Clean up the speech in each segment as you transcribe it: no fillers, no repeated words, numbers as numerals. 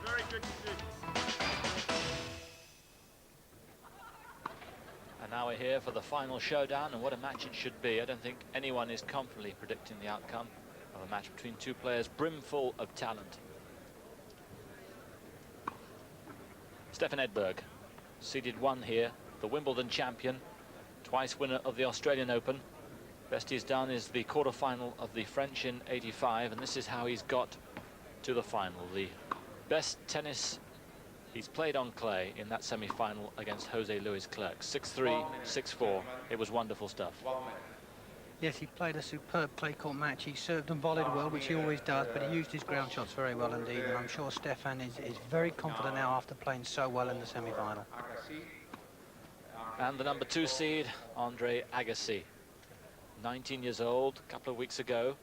Very good decision. And now we're here for the final showdown, and what a match it should be. I don't think anyone is confidently predicting the outcome of a match between two players brimful of talent. Stefan Edberg, seeded 1 here, the Wimbledon champion, twice winner of the Australian Open. Best he's done is the quarter-final of the French in '85, and this is how he's got to the final. The best tennis he's played on clay in that semi-final against Jose Luis Clerc. 6-3, 6-4. It was wonderful stuff. Yes, he played a superb clay court match. He served and volleyed well, which he always does, but he used his ground shots very well indeed, and I'm sure Stefan is very confident now after playing so well in the semi-final. And the number 2 seed, Agassi, 19 years old, a couple of weeks ago,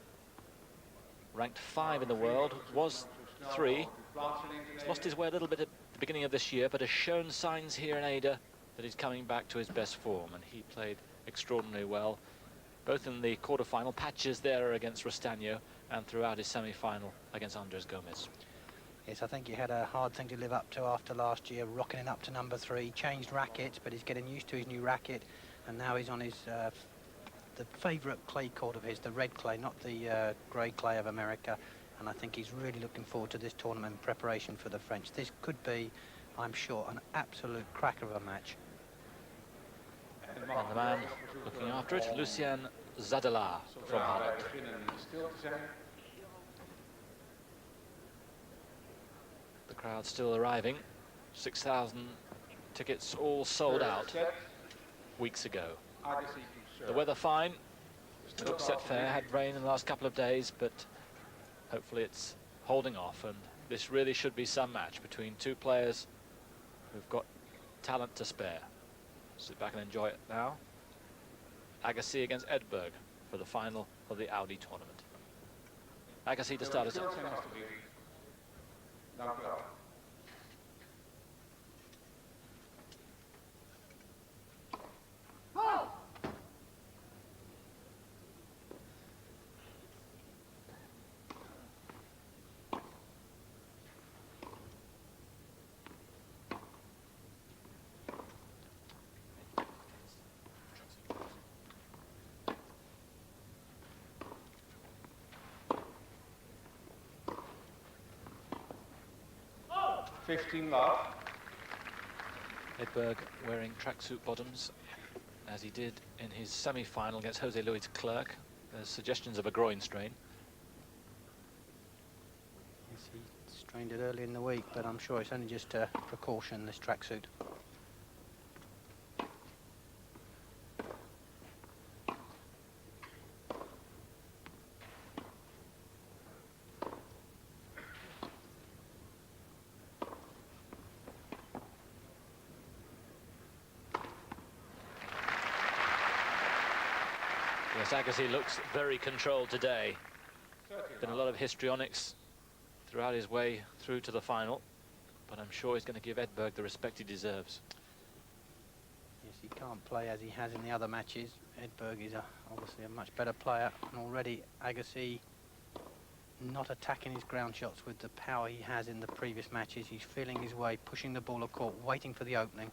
ranked 5 in the world, was 3. He's lost his way a little bit at the beginning of this year, but has shown signs here in Ada that he's coming back to his best form, and he played extraordinarily well, both in the quarter-final patches there against Rostagno and throughout his semi-final against Andres Gomez. Yes, I think he had a hard thing to live up to after last year, rocketing up to number 3, changed rackets, but he's getting used to his new racket, and now he's on his the favourite clay court of his, the red clay, not the grey clay of America, and I think he's really looking forward to this tournament in preparation for the French. This could be, I'm sure, an absolute cracker of a match. And the man looking after it, Lucien Zadela from Holland. The crowd still arriving. 6,000 tickets all sold out weeks ago. The weather fine. It looks set fair. Had rain in the last couple of days, but hopefully it's holding off, and this really should be some match between two players who've got talent to spare. Sit back and enjoy it now. Agassi against Edberg for the final of the Audi tournament. Agassi to start us off. Edberg wearing tracksuit bottoms, as he did in his semi-final against Jose Luis Clerc. There's suggestions of a groin strain. Yes, he strained it early in the week, but I'm sure it's only just a precaution, this tracksuit. Yes, Agassi looks very controlled today. Been a lot of histrionics throughout his way through to the final, but I'm sure he's going to give Edberg the respect he deserves. Yes, he can't play as he has in the other matches. Edberg is obviously a much better player, and already Agassi not attacking his ground shots with the power he has in the previous matches. He's feeling his way, pushing the ball of court, waiting for the opening.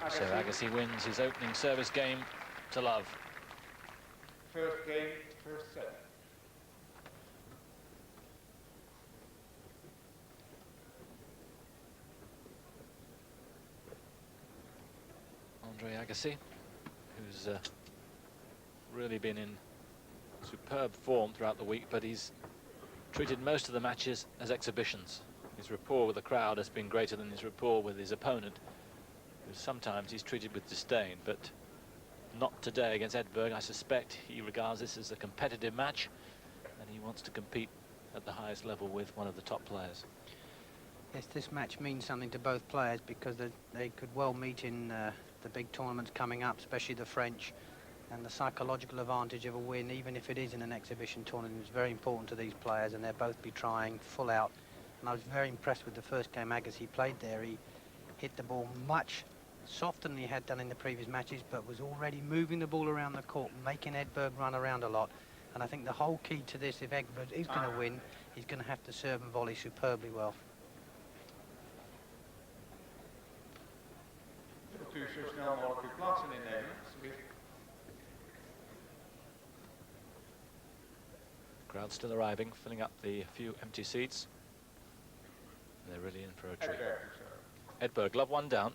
So Agassi wins his opening service game to love. First game, first set. Agassi, who's really been in superb form throughout the week, but he's treated most of the matches as exhibitions. His rapport with the crowd has been greater than his rapport with his opponent, who sometimes he's treated with disdain, but not today against Edberg. I suspect he regards this as a competitive match, and he wants to compete at the highest level with one of the top players. Yes, this match means something to both players because they could well meet in the big tournaments coming up, especially the French, and the psychological advantage of a win, even if it is in an exhibition tournament, is very important to these players, and they'll both be trying full out. And I was very impressed with the first game Agassi played there. He hit the ball much softer than he had done in the previous matches, but was already moving the ball around the court, making Edberg run around a lot. And I think the whole key to this, if Edberg is going to win, he's going to have to serve and volley superbly well. Wilt u zo snel mogelijk uw plaatsen innemen, alsjeblieft? Crowd still arriving, filling up the few empty seats. They're really in for a treat. Edberg, love one down.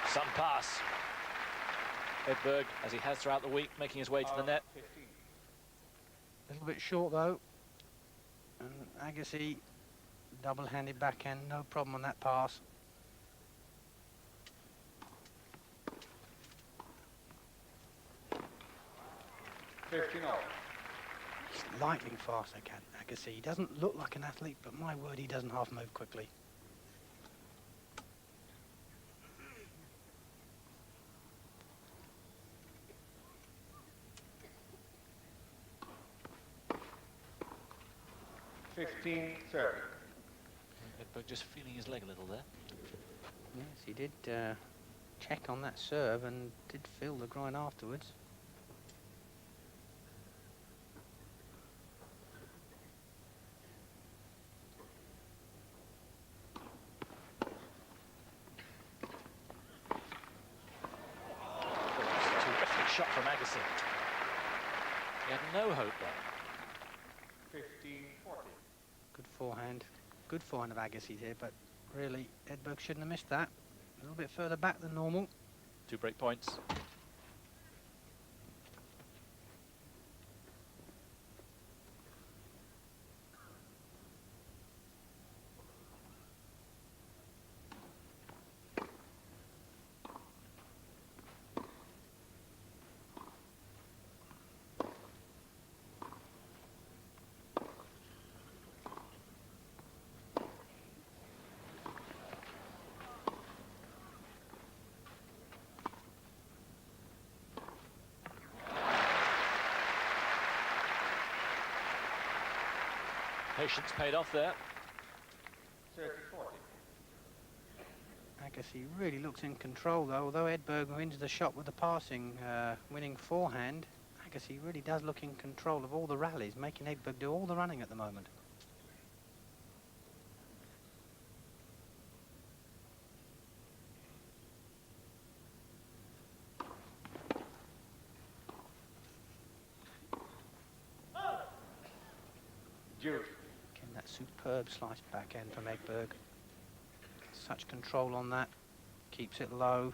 Some pass. Edberg, as he has throughout the week, making his way to the net. A little bit short though. And Agassi, double-handed backhand, no problem on that pass. He's lightning fast, Agassi. He doesn't look like an athlete, but my word, he doesn't half move quickly. Edberg just feeling his leg a little there. Yes, he did check on that serve and did feel the groin afterwards. Terrific shot from Agassi. He had no hope there. 15-40. Good forehand of Agassi here, but really Edberg shouldn't have missed that. A little bit further back than normal. 2 break points. Patience paid off there. 30-40. Agassi really looks in control though, although Edberg wins the shot with the passing, winning forehand. Agassi really does look in control of all the rallies, making Edberg do all the running at the moment. Again, that superb slice backhand from Edberg. Such control on that, keeps it low.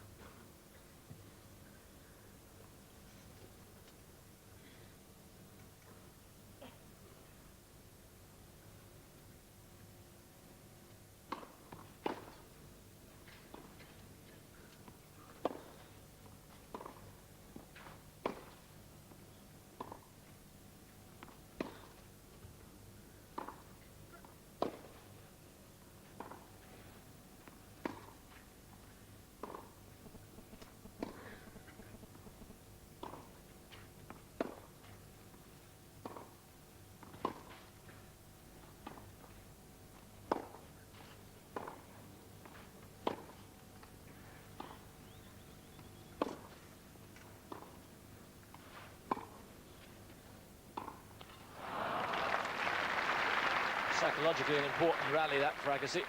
Psychologically an important rally that for Agassi.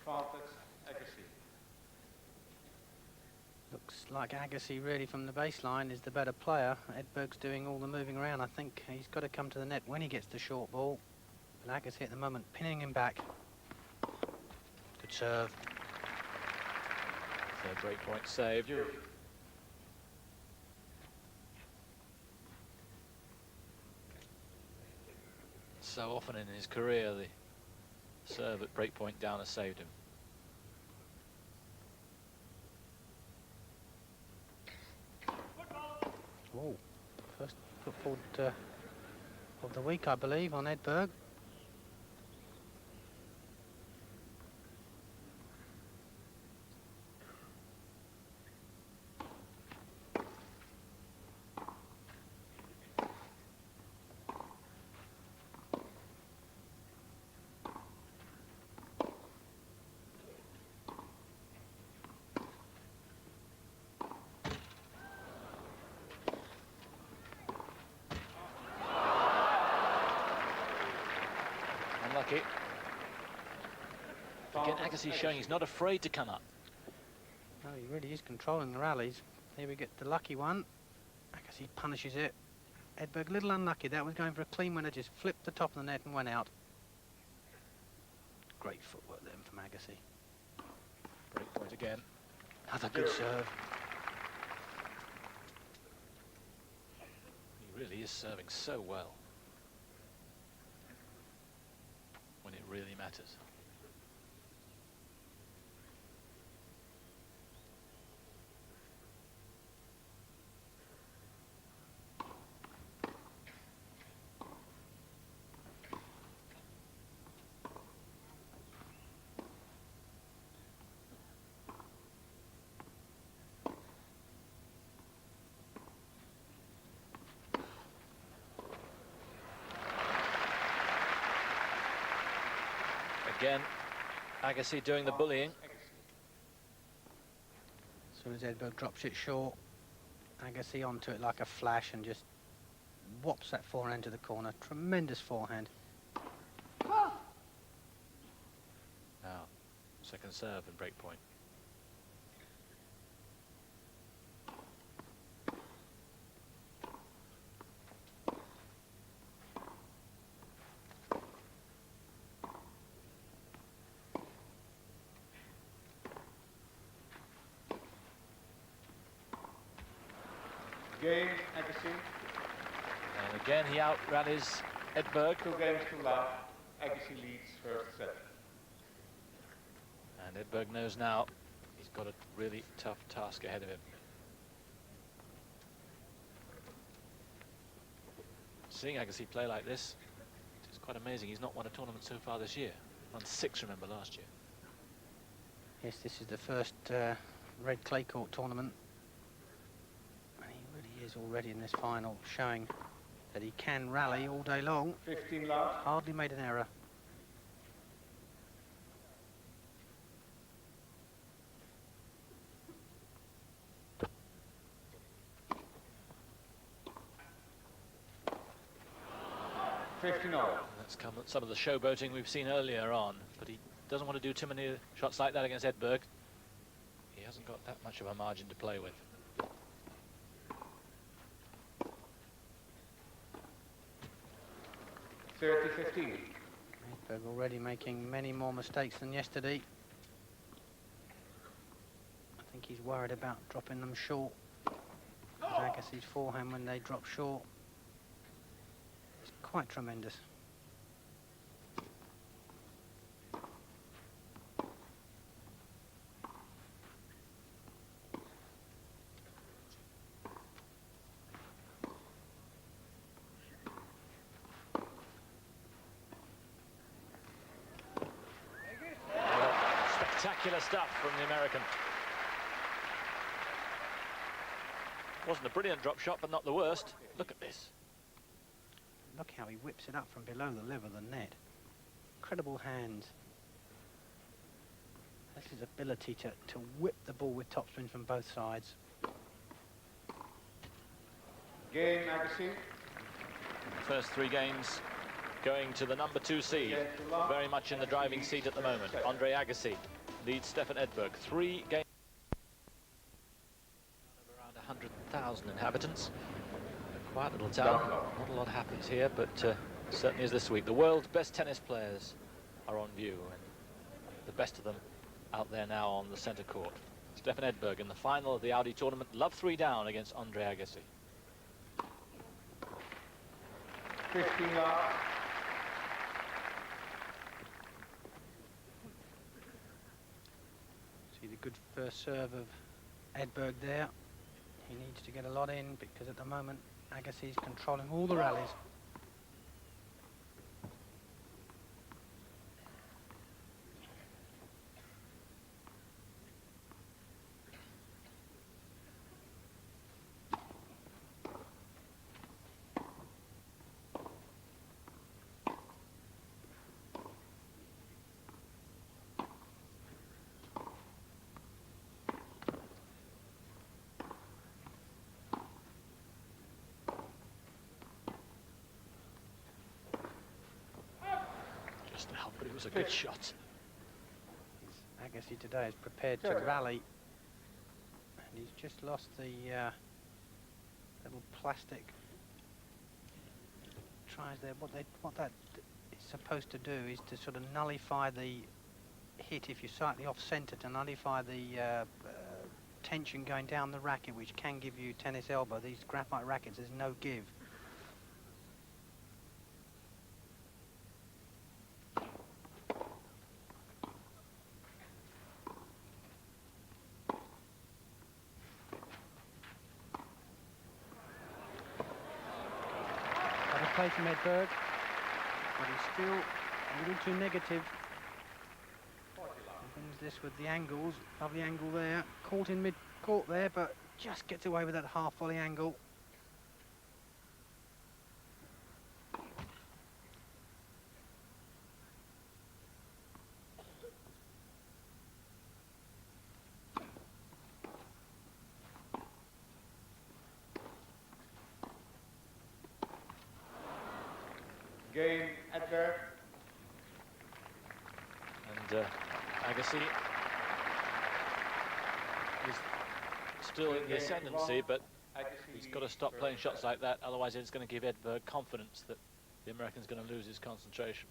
Advantage, Agassi. Looks like Agassi really from the baseline is the better player. Edberg's doing all the moving around. I think he's got to come to the net when he gets the short ball. But Agassi at the moment pinning him back. Good serve. Third break point saved. So often in his career, the serve at break point down has saved him. Oh, first football of the week, I believe, on Edberg. Unlucky. Again, Agassi showing he's not afraid to come up. No, he really is controlling the rallies. Here we get the lucky one. Agassi punishes it. Edberg a little unlucky. That was going for a clean winner, just flipped the top of the net and went out. Great footwork then from Agassi. Break point again. Another good serve. He really is serving so well when it really matters. Again, Agassi doing the bullying. As soon as Edberg drops it short, Agassi onto it like a flash and just whops that forehand to the corner. Tremendous forehand. Now, second serve and break point. Game, Agassi. And again, he out-rallies Edberg. 2 games to love. Agassi leads first set. And Edberg knows now he's got a really tough task ahead of him. Seeing Agassi play like this, it's quite amazing. He's not won a tournament so far this year. Won 6, remember, last year. Yes, this is the first red clay court tournament. And he really is already in this final, showing that he can rally all day long. 15 love. Hardly made an error. That's come at some of the showboating we've seen earlier on, but he doesn't want to do too many shots like that against Edberg. He hasn't got that much of a margin to play with. Edberg already making many more mistakes than yesterday. I think he's worried about dropping them short. Agassi's forehand when they drop short, it's quite tremendous. Spectacular stuff from the American. Wasn't a brilliant drop shot, but not the worst. Look at this. Look how he whips it up from below the level of the net. Incredible hands. That's his ability to whip the ball with topspin from both sides. Game, Agassi. First 3 games going to the number 2 seed, very much in the driving seat at the moment. Andre Agassi leads Stefan Edberg. 3 games. Around 100,000 inhabitants. A quiet little town. Not a lot happens here, but certainly is this week. The world's best tennis players are on view, and the best of them out there now on the centre court. Stefan Edberg in the final of the Audi tournament. Love 3 down against Andre Agassi. 15 love. See the good first serve of Edberg there. He needs to get a lot in because at the moment Agassi's controlling all the rallies. Just now, but it was a good shot. Agassi today is prepared to rally, and he's just lost the little plastic tries there. What that is supposed to do is to sort of nullify the hit if you're slightly off centre, to nullify the tension going down the racket, which can give you tennis elbow. These graphite rackets, there's no give. Play from Edberg, but he's still a little too negative. He brings this with the angles, lovely angle there, caught in mid-court there, but just gets away with that half-volley angle. Game, Edberg. And Agassi is still in the ascendancy, but he's got to stop playing shots like that, otherwise it's going to give Edberg confidence that the American's going to lose his concentration.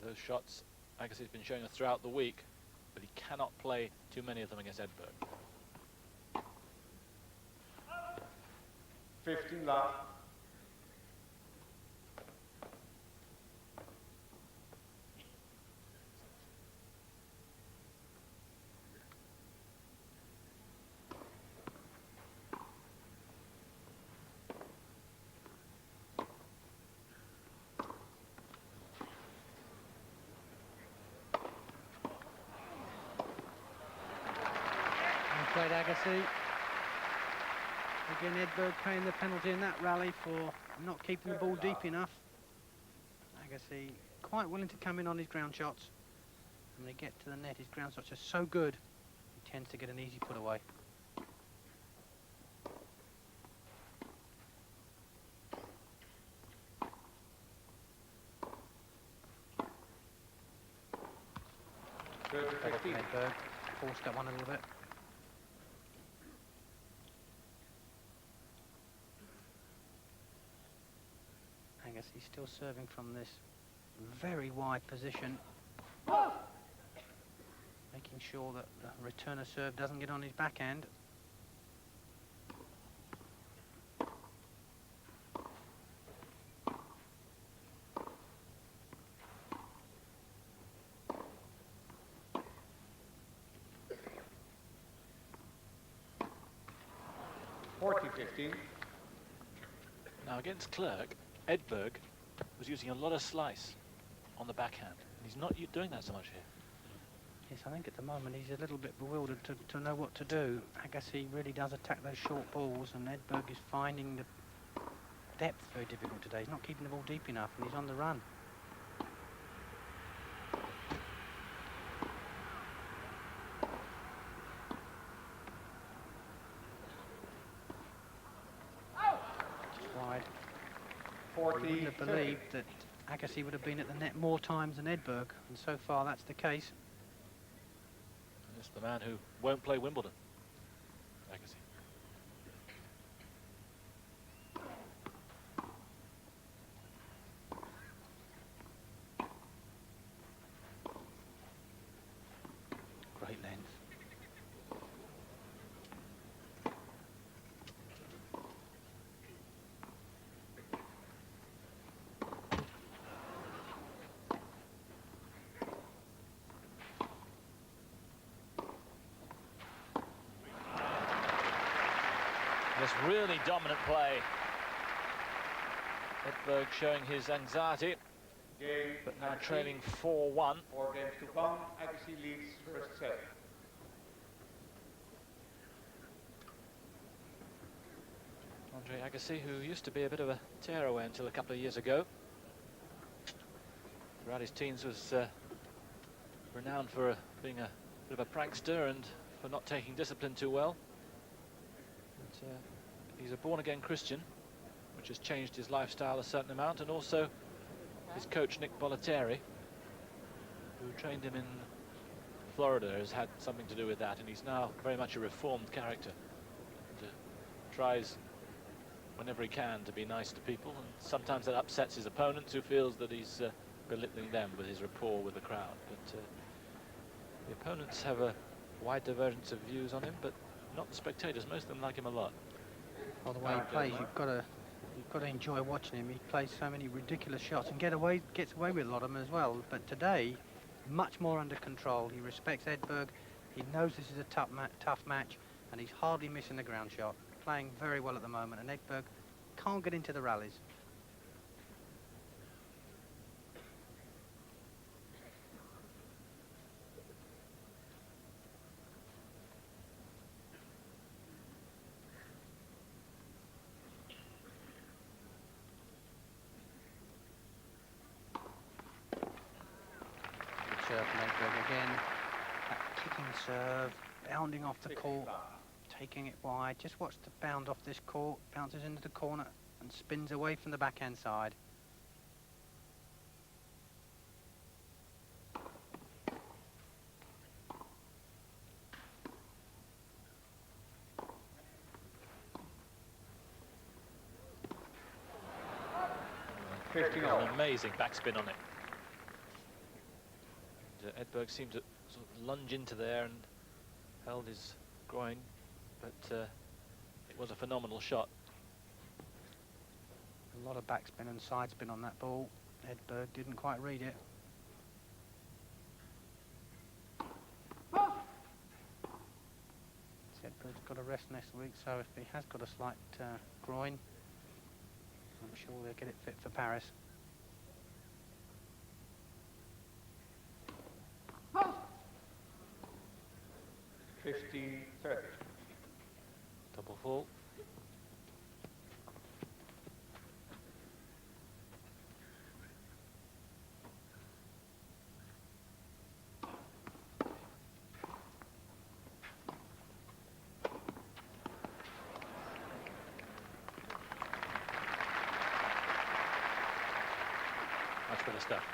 Those shots Agassi's been showing us throughout the week, but he cannot play too many of them against Edberg. 15 love. Played Agassi. Again, Edberg paying the penalty in that rally for not keeping the ball deep enough. Agassi quite willing to come in on his ground shots. When they get to the net, his ground shots are so good, he tends to get an easy put away. Edberg forced that one a little bit. He's still serving from this very wide position, making sure that the returner serve doesn't get on his backhand. Now against Clerc, Edberg was using a lot of slice on the backhand. He's not doing that so much here. Yes, I think at the moment he's a little bit bewildered to know what to do. Agassi really does attack those short balls, and Edberg is finding the depth very difficult today. He's not keeping the ball deep enough, and he's on the run. Just wide. 40. I wouldn't have believed that Agassi would have been at the net more times than Edberg, and so far that's the case. It's the man who won't play Wimbledon, Agassi. Great length. This really dominant play. Edberg showing his anxiety, Game but now Agassi. trailing 4-1. 4 games to 1. Agassi leads first set. Andre Agassi, who used to be a bit of a tearaway until a couple of years ago. Throughout his teens was renowned for being a bit of a prankster and for not taking discipline too well. But, he's a born-again Christian, which has changed his lifestyle a certain amount, and also his coach Nick Bollettieri, who trained him in Florida, has had something to do with that, and he's now very much a reformed character. And, tries whenever he can to be nice to people, and sometimes that upsets his opponents, who feels that he's belittling them with his rapport with the crowd. But the opponents have a wide divergence of views on him, but not the spectators. Most of them like him a lot. Well, the way he plays, you've got to enjoy watching him. He plays so many ridiculous shots and gets away with a lot of them as well. But today, much more under control. He respects Edberg. He knows this is a tough match, and he's hardly missing the ground shot. Playing very well at the moment, and Edberg can't get into the rallies. Good serve from Edberg again. That kicking serve, bounding off the court. Taking it wide. Just watch the bound off this court, bounces into the corner and spins away from the backhand side. An amazing backspin on it. And, Edberg seemed to sort of lunge into there and held his groin, but it was a phenomenal shot. A lot of backspin and side spin on that ball. Edberg didn't quite read it. Edberg's got a rest next week, so if he has got a slight groin, I'm sure they'll get it fit for Paris. Oh. 15-30. Double fault. Much better stuff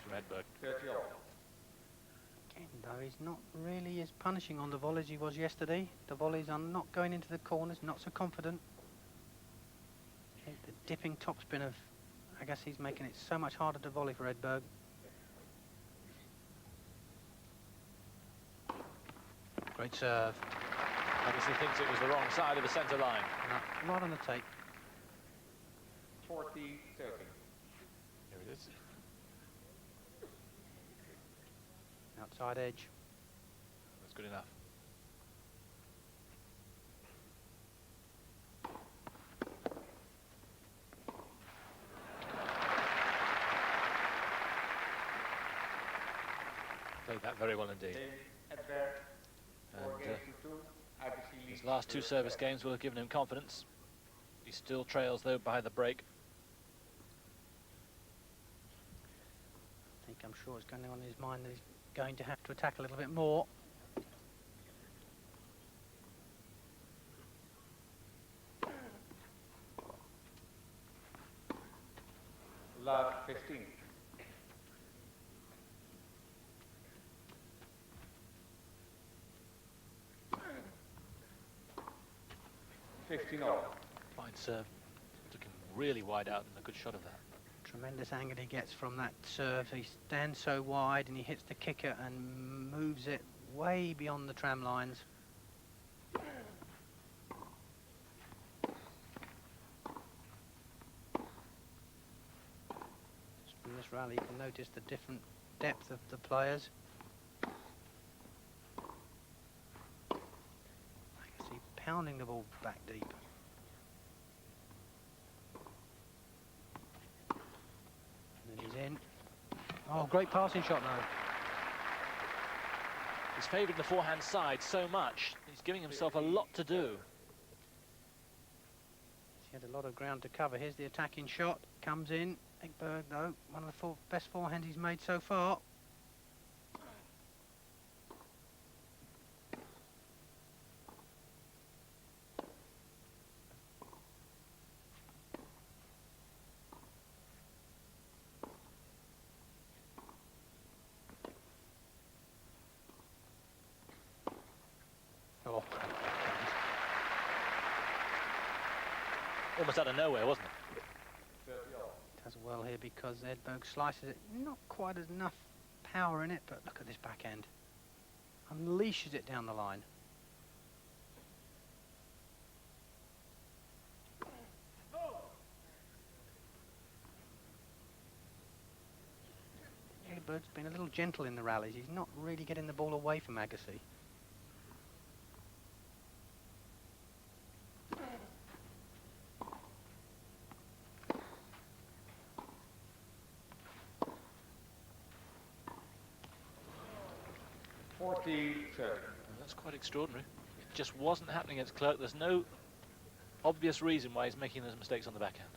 from Edberg. 30 all. Again, though, he's not really as punishing on the volleys he was yesterday. The volleys are not going into the corners, not so confident. The dipping topspin of Agassi's making it so much harder to volley for Edberg. Great serve. Agassi thinks it was the wrong side of the centre line. No, right on the tape. 40-30. Here it is. Outside edge. That's good enough. Played that very well indeed. Edberg. 4 And, games to 2. Agassi leads his last 2 service games will have given him confidence. He still trails, though, by the break. I'm sure it's going on in his mind that he's going to have to attack a little bit more. Love 15-30. 15. 15 all. Fine serve. Looking really wide out and a good shot of that. Tremendous angle he gets from that serve. He stands so wide and he hits the kicker and moves it way beyond the tram lines. Just from this rally, you can notice the different depth of the players. Agassi pounding the ball back deep. He's in. Oh, great passing shot now. He's favouring the forehand side so much, he's giving himself a lot to do. He had a lot of ground to cover. Here's the attacking shot. Comes in. Edberg, though, one of the best forehands he's made so far. Oh, Almost out of nowhere, wasn't it? does well here because Edberg slices it. Not quite as enough power in it, but look at this backhand. Unleashes it down the line. Edberg's been a little gentle in the rallies. He's not really getting the ball away from Agassi. That's quite extraordinary. It just wasn't happening against Clerk. There's no obvious reason why he's making those mistakes on the backhand.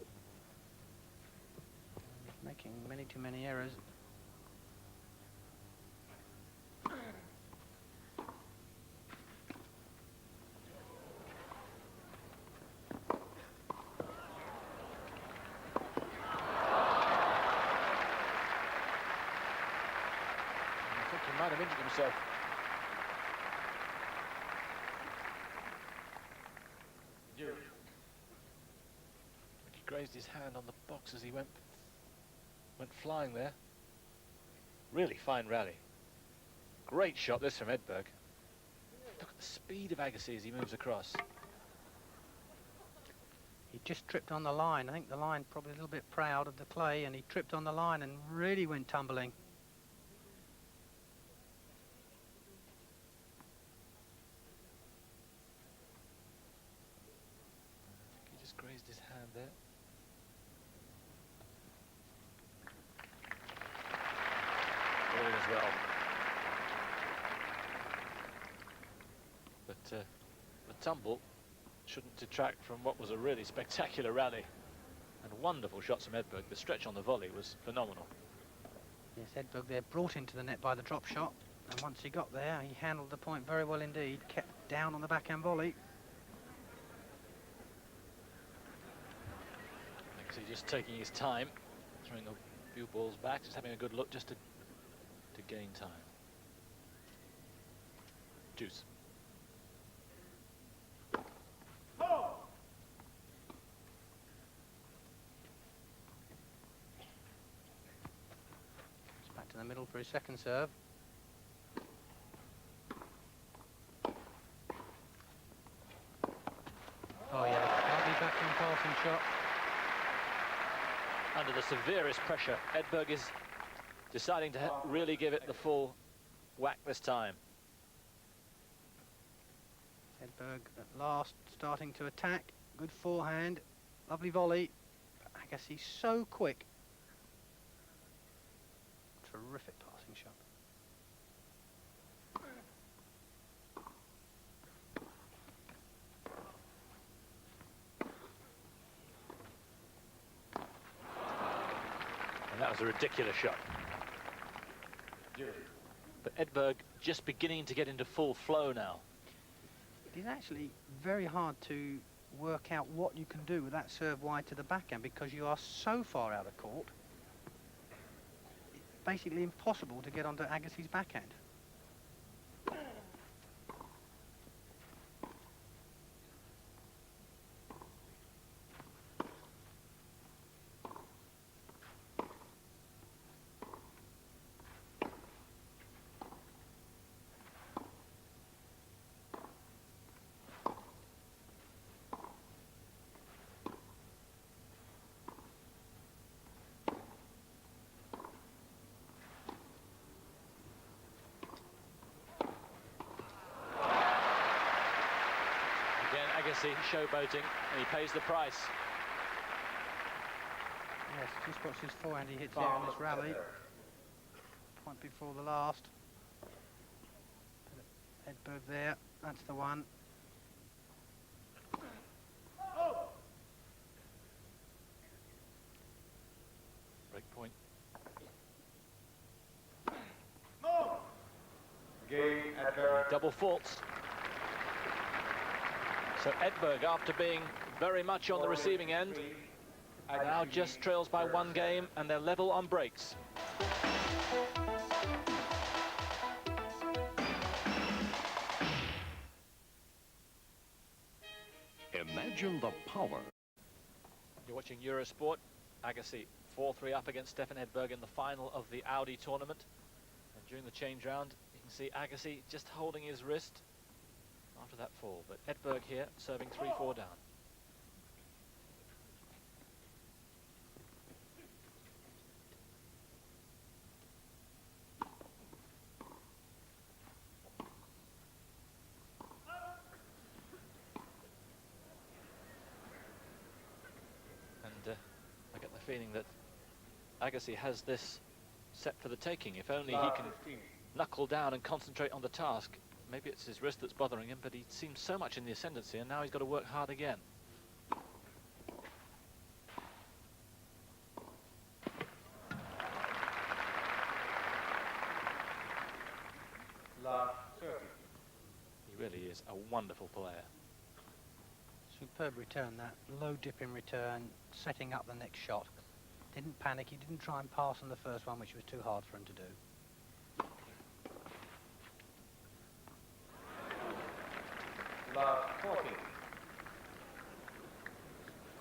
He's making many too many errors. I think he might have injured himself. He grazed his hand on the box as he went flying there. Really fine rally. Great shot this from Edberg. Look at the speed of Agassi as he moves across. He just tripped on the line. I think the line probably a little bit proud of the clay, and he tripped on the line and really went tumbling. He just grazed his hand there. All as well. But the tumble shouldn't detract from what was a really spectacular rally. And wonderful shots from Edberg. The stretch on the volley was phenomenal. Yes, Edberg there brought into the net by the drop shot. And once he got there, he handled the point very well indeed. Kept down on the backhand volley. He's just taking his time, throwing a few balls back, just having a good look just to gain time. Juice. It's back to the middle for his second serve. Oh yeah, lovely backhand passing shot. Under the severest pressure, Edberg is deciding to really give it the full whack this time. Edberg at last starting to attack. Good forehand, lovely volley. Agassi's so quick. Terrific passing shot. And that was a ridiculous shot. But Edberg just beginning to get into full flow now. It is actually very hard to work out what you can do with that serve wide to the backhand because you are so far out of court. basically impossible to get onto Agassi's backhand. Agassi showboating, and he pays the price. Yes, just watch his forehand he hits here in this rally. Point before the last. Edberg there, that's the one. Break point. Game Edberg. Double faults. So Edberg, after being very much on the receiving end, now just trails by one game, and they're level on breaks. Imagine the power. You're watching Eurosport. Agassi 4-3 up against Stefan Edberg in the final of the Audi tournament. And during the change round, you can see Agassi just holding his wrist after that fall. But Edberg here serving 3-4 down. And I get the feeling that Agassi has this set for the taking. If only he can knuckle down and concentrate on the task. Maybe it's his wrist that's bothering him, but he seems so much in the ascendancy, and now he's got to work hard again. Love 30. He really is a wonderful player. Superb return, that low dipping return, setting up the next shot. Didn't panic, he didn't try and pass on the first one, which was too hard for him to do. Love 40.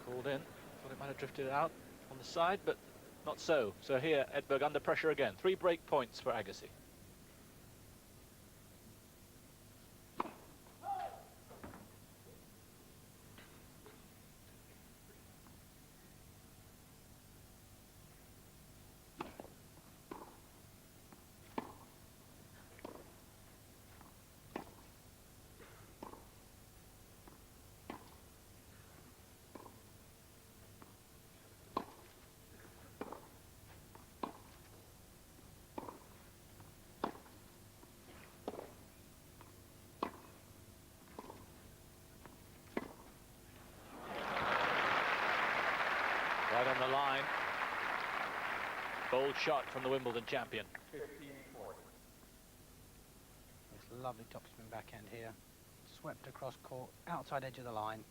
Called in. Thought it might have drifted out on the side, but not so. So here, Edberg under pressure again. 3 break points for Agassi. Right on the line. Bold shot from the Wimbledon champion. 15-40. This lovely topspin backhand here. Swept across court, outside edge of the line.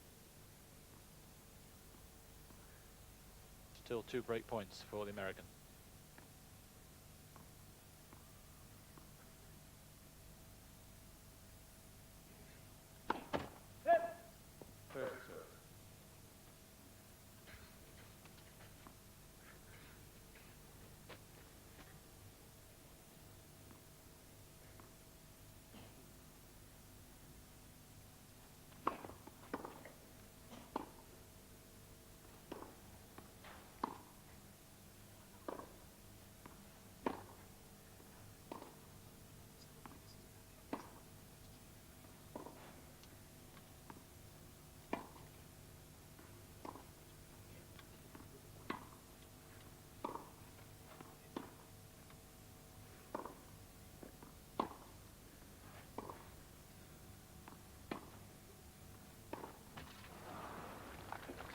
Still 2 break points for the American. First serve.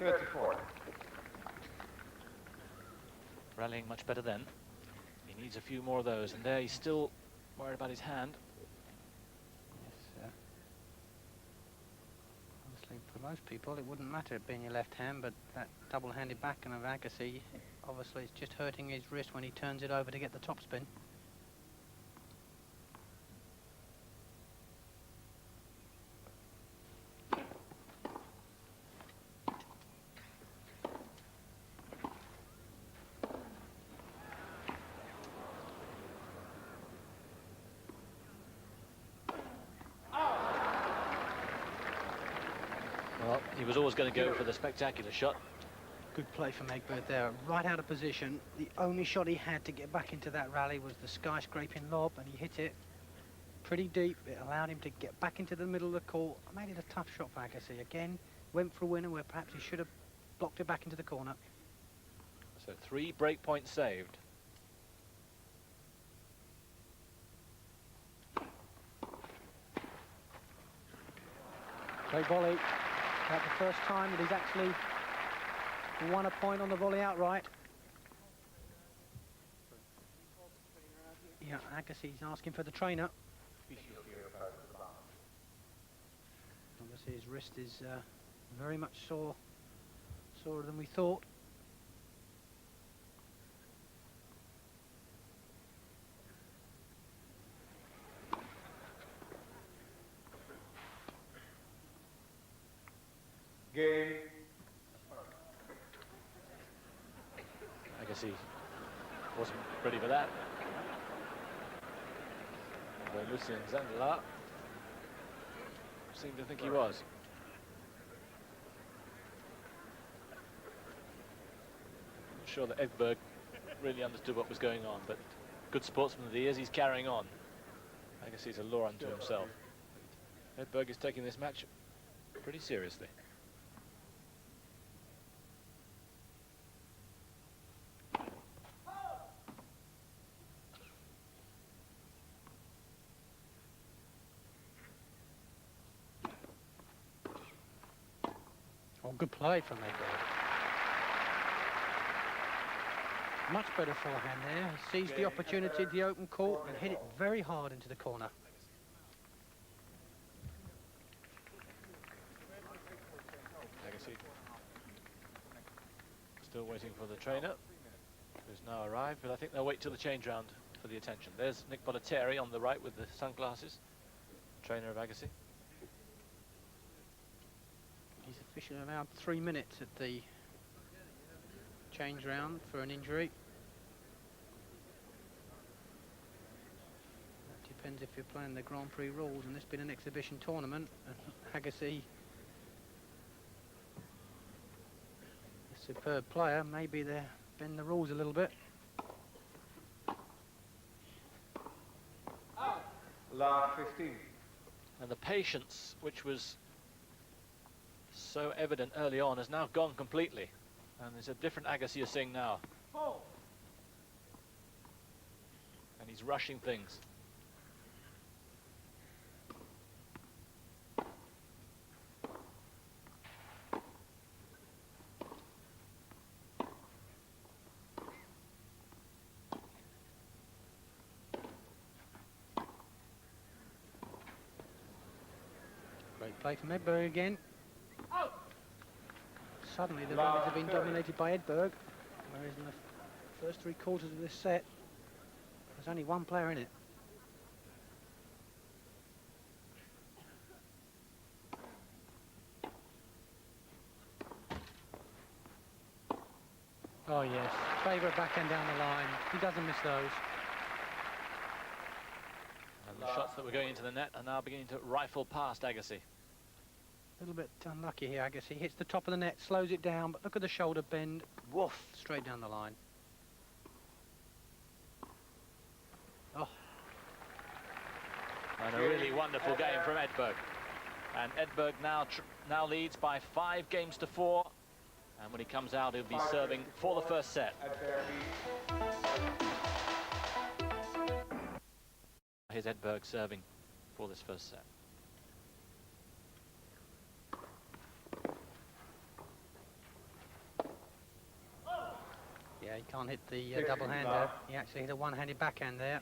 $34. Rallying much better then. He needs a few more of those, and there he's still worried about his hand. Yes, obviously for most people it wouldn't matter it being your left hand, but that double-handed backhand of Agassi Obviously, it's just hurting his wrist when he turns it over to get the topspin. Well, he was always going to go for the spectacular shot. Good play from Edberg there, right out of position. The only shot he had to get back into that rally was the skyscraping lob, and he hit it pretty deep. It allowed him to get back into the middle of the court. Made it a tough shot for Agassi. Again, went for a winner where perhaps he should have blocked it back into the corner. So 3 break points saved. Great volley. That's the first time that he's actually won a point on the volley outright. Yeah, Agassi's asking for the trainer. Obviously his wrist is very much sorer than we thought. Game. Agassi wasn't ready for that. But Lucien Zandela seemed to think he was. Not sure that Edberg really understood what was going on, but good sportsman that he is, he's carrying on. Agassi's a law unto himself. Edberg is taking this match pretty seriously. Oh, good play from Edberg. Much better forehand there. He seized the opportunity at the open court and hit it very hard into the corner. Agassi still waiting for the trainer, who's now arrived, but I think they'll wait till the change round for the attention. There's Nick Bollettieri on the right with the sunglasses, trainer of Agassi. He's officially allowed 3 minutes at the change round for an injury. That depends if you're playing the Grand Prix rules, and this being an exhibition tournament, and Agassi, a superb player, maybe they bend the rules a little bit. Last 15. And the patience, which was so evident early on, has now gone completely. And there's a different Agassi you're seeing now. And he's rushing things. Great play from Edberg again. Suddenly the rallies have been dominated by Edberg, whereas in the first 3 quarters of this set, there's only one player in it. Oh yes, favourite backhand down the line. He doesn't miss those. And the shots that were going into the net are now beginning to rifle past Agassi. A little bit unlucky here, Agassi. Hits the top of the net, slows it down, but look at the shoulder bend. Woof, straight down the line. Oh. And a really wonderful game from Edberg. And Edberg now leads by 5 games to 4. And when he comes out, he'll be serving for the first set. Here's Edberg serving for this first set. Yeah, he can't hit the double hander. He actually hit a one-handed backhand there.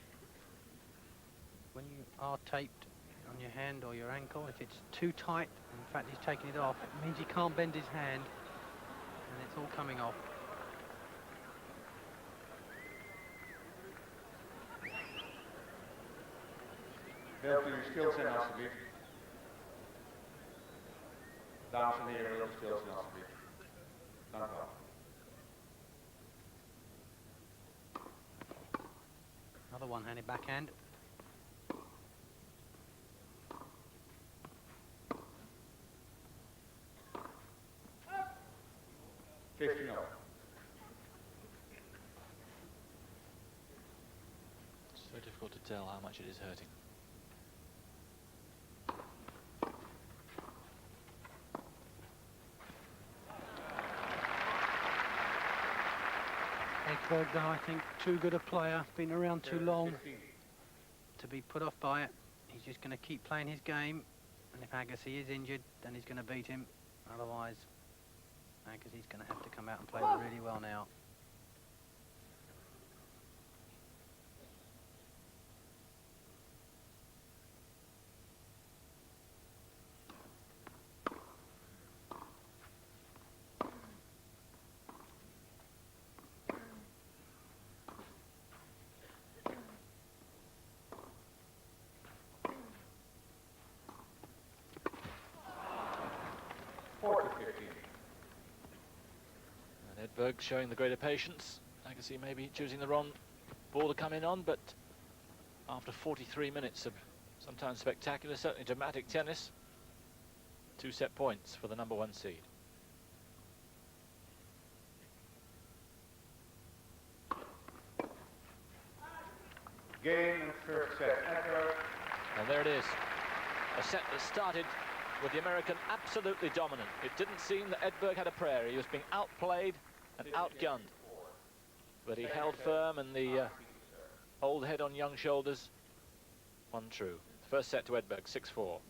When you are taped on your hand or your ankle, if it's too tight, in fact he's taking it off, it means he can't bend his hand, and it's all coming off. Wilt u stilstaan alsjeblieft? Dames en heren, wilt u stilstaan alsjeblieft? Dank u wel. Another one-handed backhand. So difficult to tell how much it is hurting. Edberg, though, I think too good a player, been around too long to be put off by it. He's just going to keep playing his game, and if Agassi is injured, then he's going to beat him. Otherwise, Agassi's going to have to come out and play really well now. And Edberg showing the greater patience. Agassi maybe choosing the wrong ball to come in on, but after 43 minutes of sometimes spectacular, certainly dramatic tennis, 2 set points for the #1 seed. Game and first set, Edberg. And there it is. A set that started with the American absolutely dominant. It didn't seem that Edberg had a prayer. He was being outplayed and outgunned. But he held firm, and the old head on young shoulders won true. First set to Edberg, 6-4.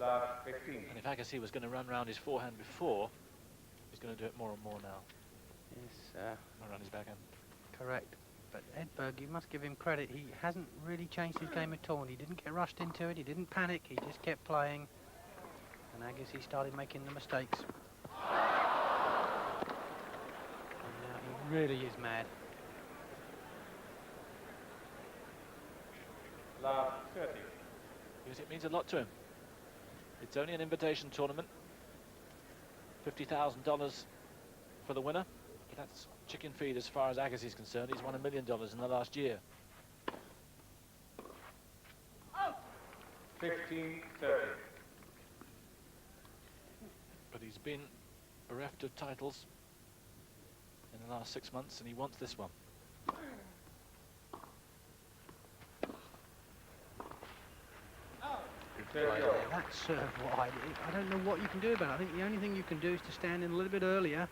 Love 15. And if Agassi was going to run round his forehand before, he's going to do it more and more now. Yes, Around his backhand. correct. But Edberg, you must give him credit. He hasn't really changed his game at all. And he didn't get rushed into it. He didn't panic. He just kept playing. And Agassi started making the mistakes. And now he really is mad. Love 30. Because it means a lot to him. It's only an invitation tournament. $50,000 for the winner. But that's chicken feed as far as Agassi's concerned. He's won $1 million in the last year. 15-30. But he's been bereft of titles in the last 6 months, and he wants this one. That serve wide, I don't know what you can do about it. I think the only thing you can do is to stand in a little bit earlier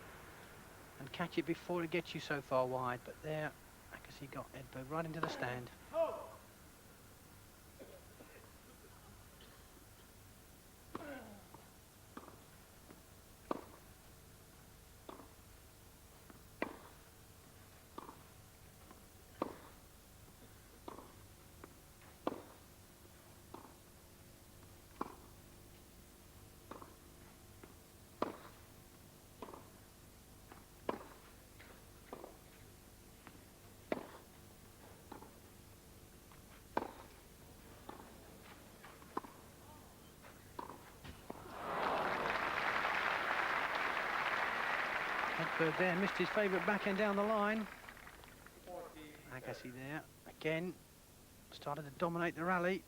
and catch it before it gets you so far wide. But there, Agassi got Edberg right into the stand. Edberg there missed his favourite backhand down the line. Agassi there again started to dominate the rally.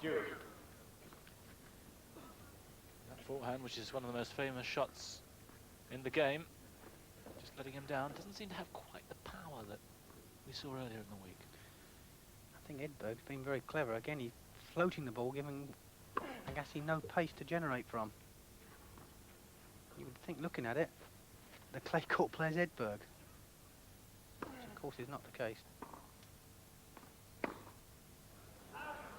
That forehand, which is one of the most famous shots in the game, just letting him down. Doesn't seem to have quite the power that we saw earlier in the week. I think Edberg's been very clever. Again, he's floating the ball, giving Agassi no pace to generate from. You would think, looking at it, the clay court player's Edberg, which of course is not the case.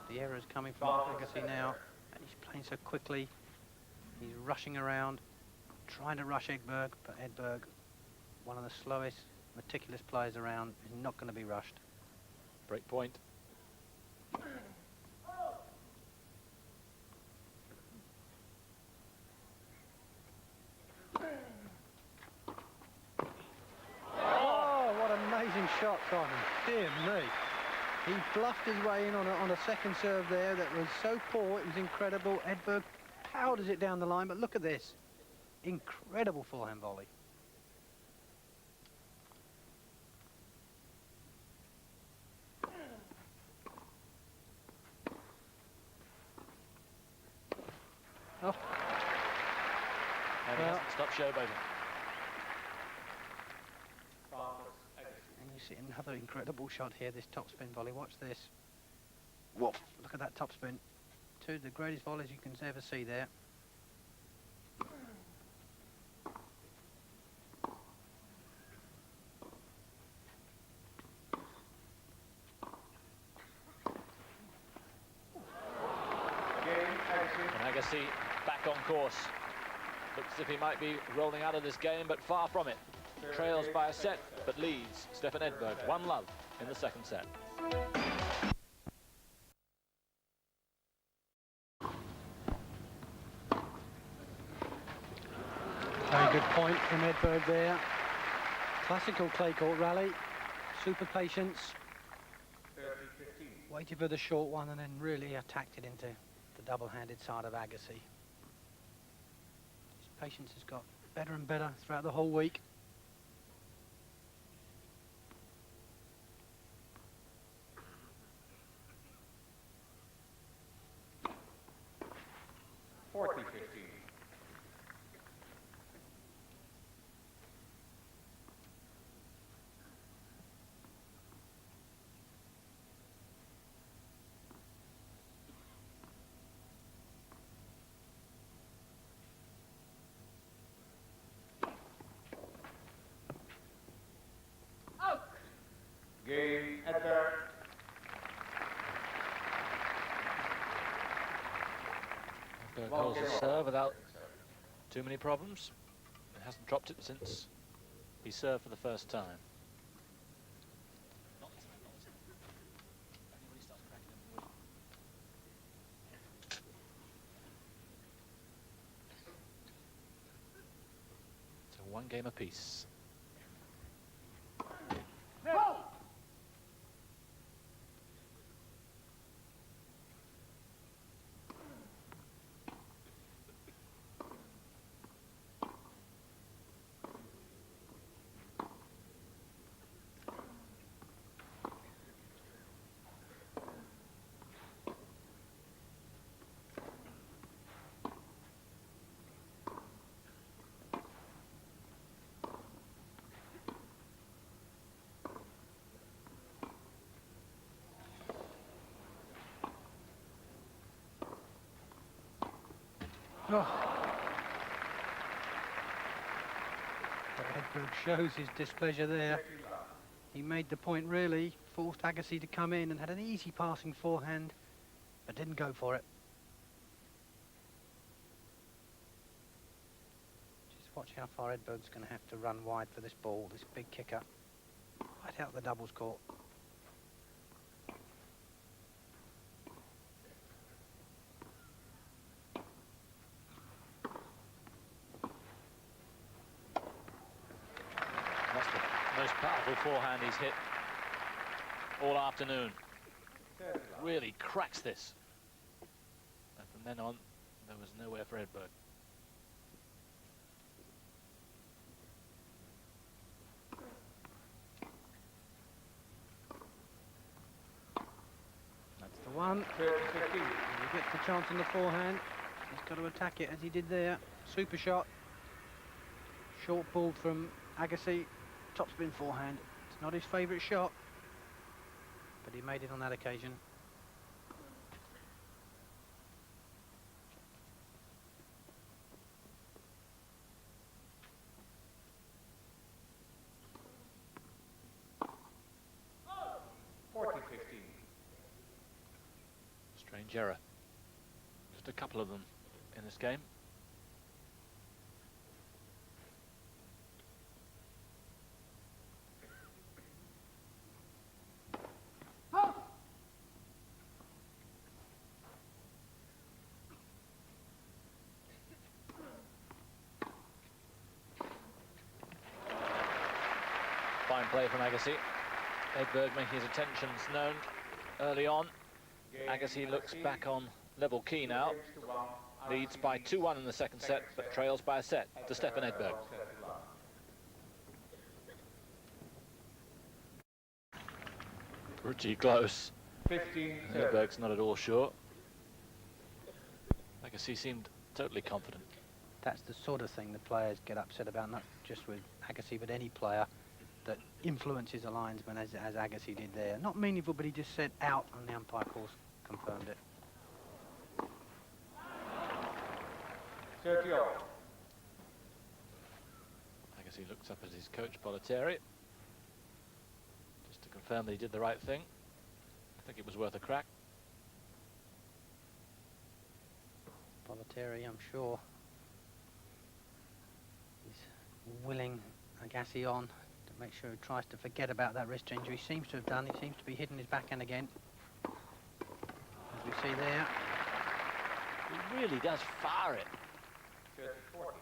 The error is coming from Agassi now, and he's playing so quickly. He's rushing around, trying to rush Edberg, but Edberg, one of the slowest, meticulous players around, is not going to be rushed. Break point. Oh, what an amazing shot from him. Dear me. He bluffed his way in on a second serve there that was so poor, it was incredible. Edberg powders it down the line, but look at this. Incredible forehand volley. Oh. And he hasn't stopped showboating. And you see another incredible shot here, this topspin volley. Watch this. Woof. Look at that topspin. Two of the greatest volleys you can ever see there. And Agassi back on course. Looks as if he might be rolling out of this game, but far from it. Trails by a set, but leads Stefan Edberg 1-love in the second set. Very good point from Edberg there. Classical clay court rally. Super patience. Waited for the short one and then really attacked it into the double-handed side of Agassi. His patience has got better and better throughout the whole week. Game, Edberg. Edberg holds his serve without too many problems. He hasn't dropped it since he served for the first time. So one game apiece. Oh. But Edberg shows his displeasure there. He made the point really, forced Agassi to come in and had an easy passing forehand, but didn't go for it. Just watch how far Edberg's going to have to run wide for this ball, this big kicker, right out the doubles court. That's the most powerful forehand he's hit all afternoon. Really cracks this. And from then on, there was nowhere for Edberg. That's the one. He gets the chance on the forehand. He's got to attack it as he did there. Super shot. Short ball from Agassi. Topspin forehand. It's not his favourite shot, but he made it on that occasion. range error. Just a couple of them in this game. Fine play from Agassi. Edberg making his intentions known early on. Agassi looks back on level key now. Leads by 2-1 in the second set, but trails by a set to Stefan Edberg. Pretty close. 15. Edberg's not at all sure. Agassi seemed totally confident. That's the sort of thing the players get upset about, not just with Agassi, but any player that influences a linesman as Agassi did there. Not meaningful, but he just said out, and the umpire course confirmed it. 30. Agassi looks up at his coach, Bollettieri, just to confirm that he did the right thing. I think it was worth a crack. Bollettieri, I'm sure, is willing Agassi on to make sure he tries to forget about that wrist injury. Seems to have done. He seems to be hitting his backhand again, as we see there. He really does fire it. 40.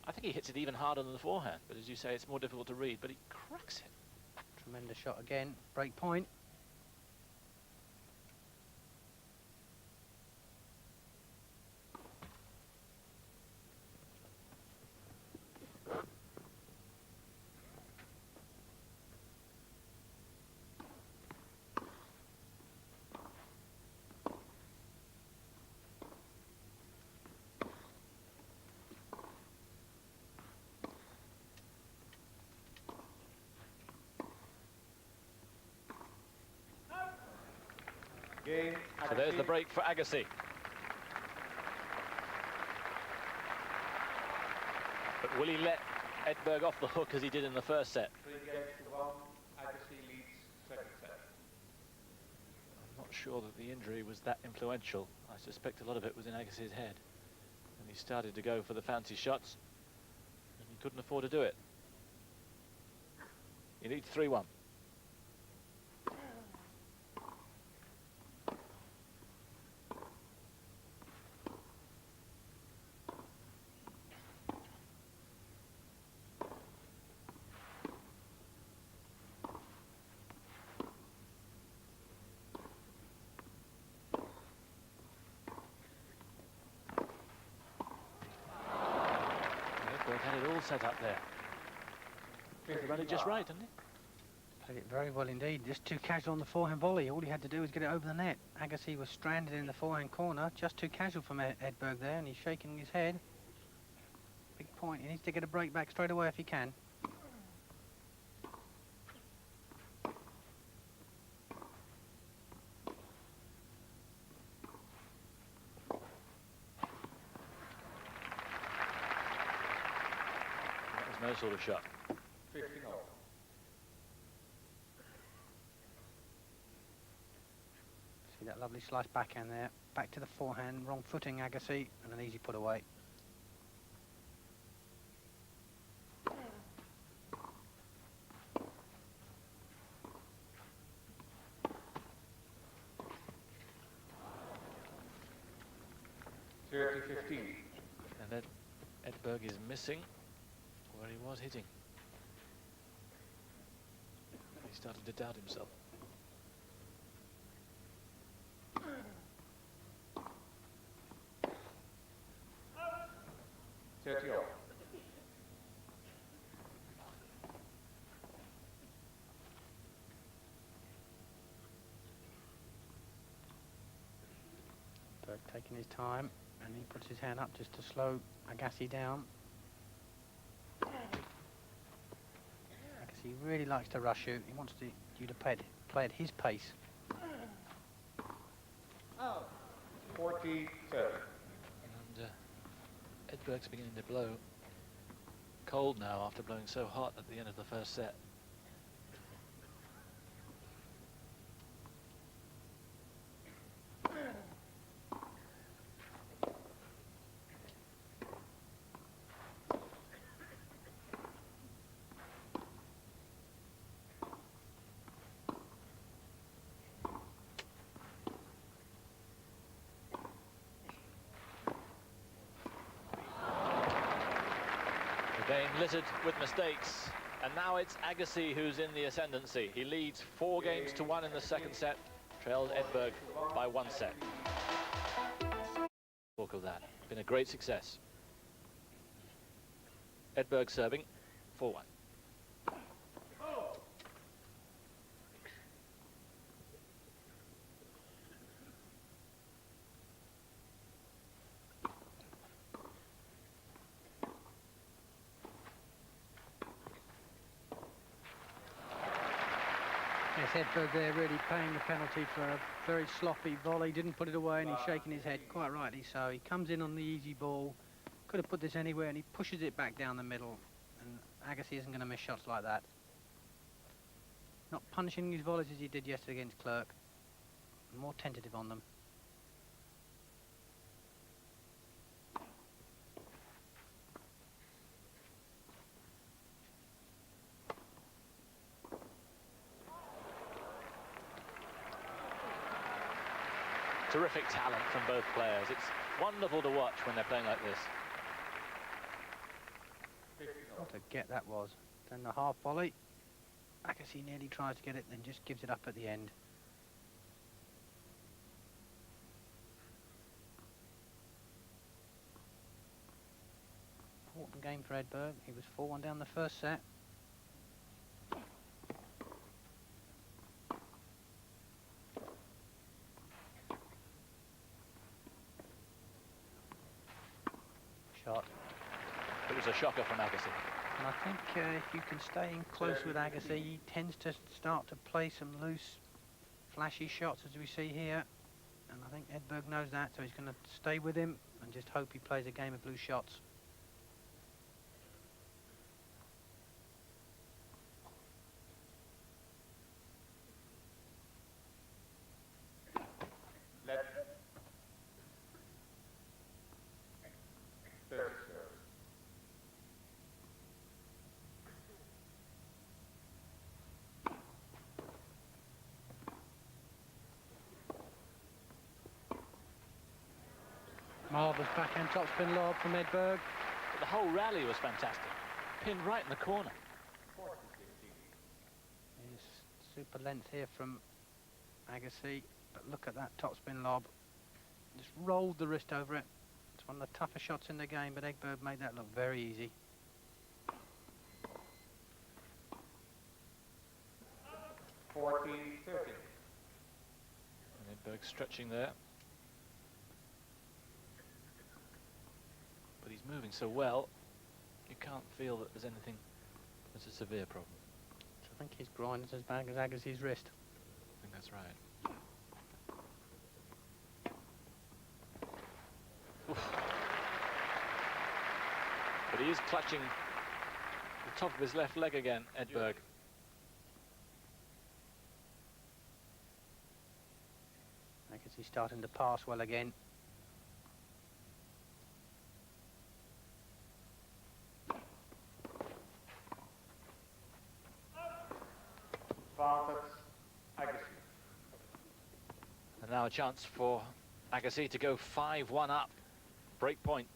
I think he hits it even harder than the forehand, but as you say, it's more difficult to read, but he cracks it. Tremendous shot again. Break point. Game. So there's the break for Agassi. But will he let Edberg off the hook as he did in the first set? 3 games to 1. Agassi leads second set. I'm not sure that the injury was that influential. I suspect a lot of it was in Agassi's head. And he started to go for the fancy shots, and he couldn't afford to do it. He leads 3-1. Had it all set up there. He ran it just right, didn't he? Played it very well indeed. Just too casual on the forehand volley. All he had to do was get it over the net. Agassi was stranded in the forehand corner. Just too casual from Edberg there, and he's shaking his head. Big point. He needs to get a break back straight away if he can. No sort of shot. 15. See that lovely slice backhand there. Back to the forehand, wrong footing Agassi, and an easy put away. $30-15. And then Edberg is missing where he was hitting. He started to doubt himself. Edberg taking his time, and he puts his hand up just to slow Agassi down. He really likes to rush you. He wants you to play at his pace. 47. And Edberg's beginning to blow cold now after blowing so hot at the end of the first set. Game littered with mistakes, and now it's Agassi who's in the ascendancy. He leads 4-1 in the second set, trailed Edberg by 1 set. Talk of that. Been a great success. Edberg serving 4-1. Yes, Edberg there really paying the penalty for a very sloppy volley. Didn't put it away, and he's shaking his head, quite rightly so. He comes in on the easy ball, could have put this anywhere, and he pushes it back down the middle. And Agassi isn't going to miss shots like that. Not punishing his volleys as he did yesterday against Clerk. More tentative on them. Terrific talent from both players. It's wonderful to watch when they're playing like this. What a get that was. Then the half volley. Agassi nearly tries to get it, then just gives it up at the end. Important game for Edberg. He was 4-1 down the first set. Shot. It was a shocker from Agassi. And I think if you can stay in close with Agassi, he tends to start to play some loose, flashy shots as we see here. And I think Edberg knows that, so he's going to stay with him and just hope he plays a game of loose shots. Marvellous backhand topspin lob from Edberg. But the whole rally was fantastic. Pinned right in the corner. There's super length here from Agassi, but look at that topspin lob. Just rolled the wrist over it. It's one of the tougher shots in the game, but Edberg made that look very easy. And Edberg stretching there. But he's moving so well, you can't feel that there's anything that's a severe problem. So I think his groin is as bad as Agassi's wrist. I think that's right. Oof. But he is clutching the top of his left leg again, Edberg. Agassi's starting to pass well again. And now a chance for Agassi to go 5-1 up. Break point.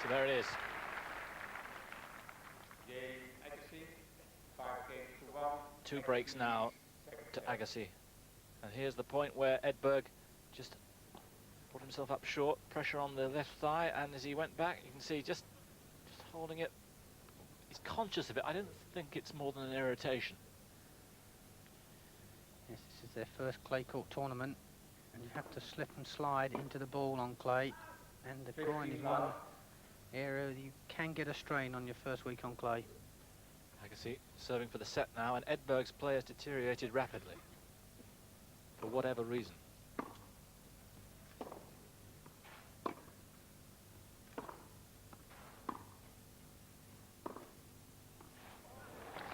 So there it is. Two breaks now to Agassi. And here's the point where Edberg just brought himself up short, pressure on the left thigh, and as he went back, you can see just holding it. He's conscious of it. I don't think it's more than an irritation. Yes, this is their first clay court tournament, and you have to slip and slide into the ball on clay, and the groin is one area you can get a strain on your first week on clay. Agassi serving for the set now, and Edberg's play has deteriorated rapidly, for whatever reason.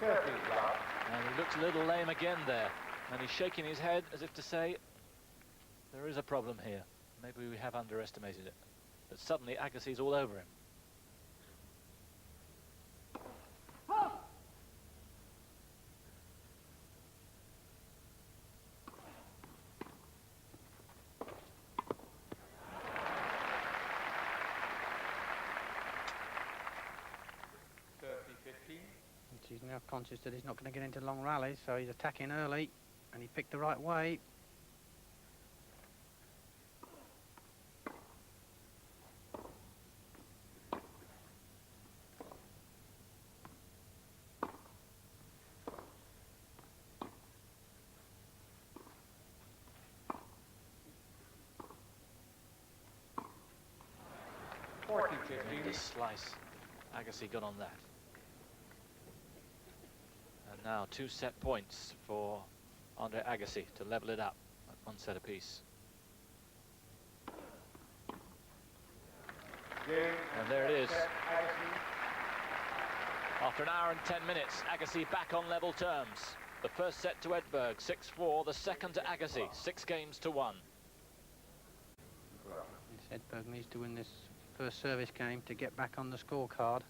And he looks a little lame again there, and he's shaking his head as if to say, There is a problem here. Maybe we have underestimated it. But suddenly Agassi's all over him. He's now conscious that he's not going to get into long rallies, so he's attacking early, and he picked the right way. This slice, Agassi got on that. And now 2 set points for Andre Agassi to level it up at 1 set apiece. And there it is. After an hour and 10 minutes, Agassi back on level terms. The first set to Edberg, 6-4. The second to Agassi, 6 games to 1. Edberg needs to win this first service game to get back on the scorecard.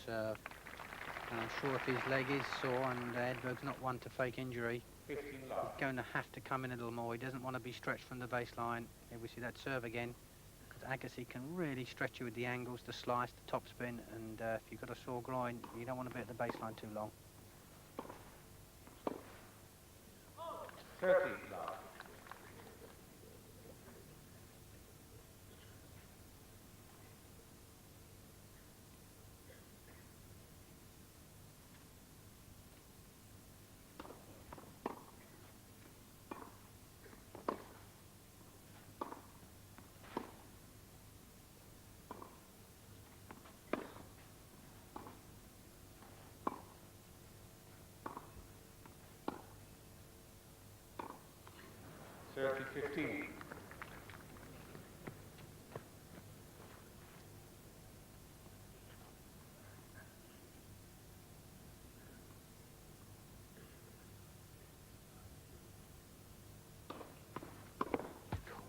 Serve. And I'm sure if his leg is sore, and Edberg's not one to fake injury, he's going to have to come in a little more. He doesn't want to be stretched from the baseline. Here we see that serve again, because Agassi can really stretch you with the angles, the slice, the topspin, and if you've got a sore groin, you don't want to be at the baseline too long. 30 30-15.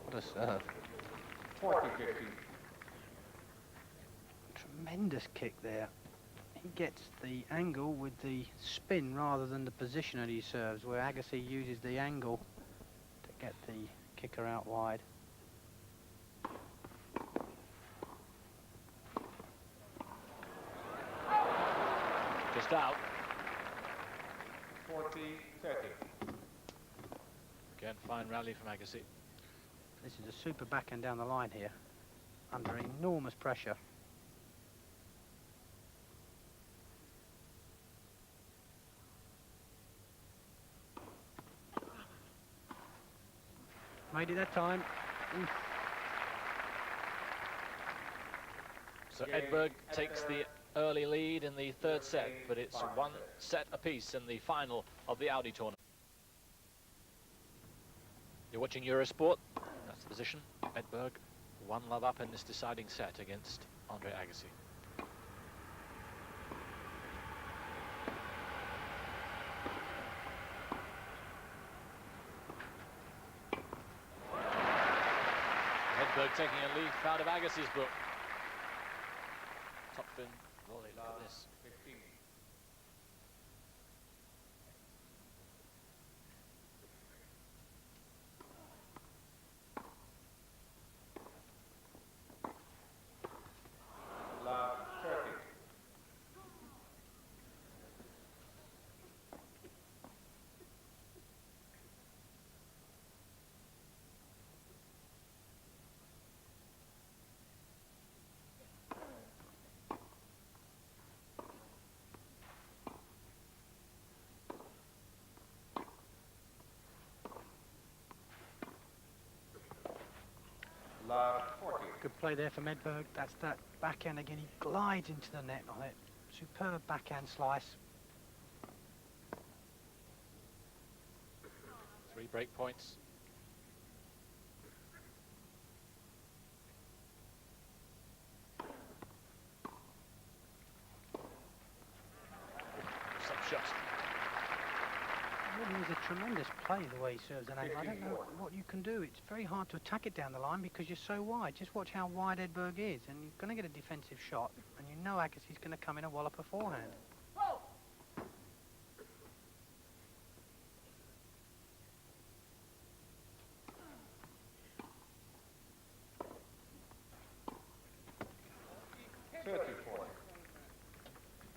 What a serve. 40-15. Tremendous kick there. He gets the angle with the spin rather than the position that he serves, where Agassi uses the angle to get the kicker out wide. Just out. 40-30. Again, fine rally from Agassi. This is a super backhand down the line here, under enormous pressure. Made it that time. Oof. So Edberg takes the early lead in the third set, but it's 1 set apiece in the final of the Audi tournament. You're watching Eurosport. That's the position. Edberg 1-love up in this deciding set against Andre Agassi. Edberg taking a leaf out of Agassi's book. Top spin volley, look at this. 15. Love 30. Love 40. Good play there from Edberg. That's that backhand again. He glides into the net on it. Superb backhand slice. 3 break points. Some shots. tremendous play the way he serves an angle. I don't know what you can do. It's very hard to attack it down the line because you're so wide. Just watch how wide Edberg is, and you're going to get a defensive shot, and you know Agassi's going to come in and wallop a forehand.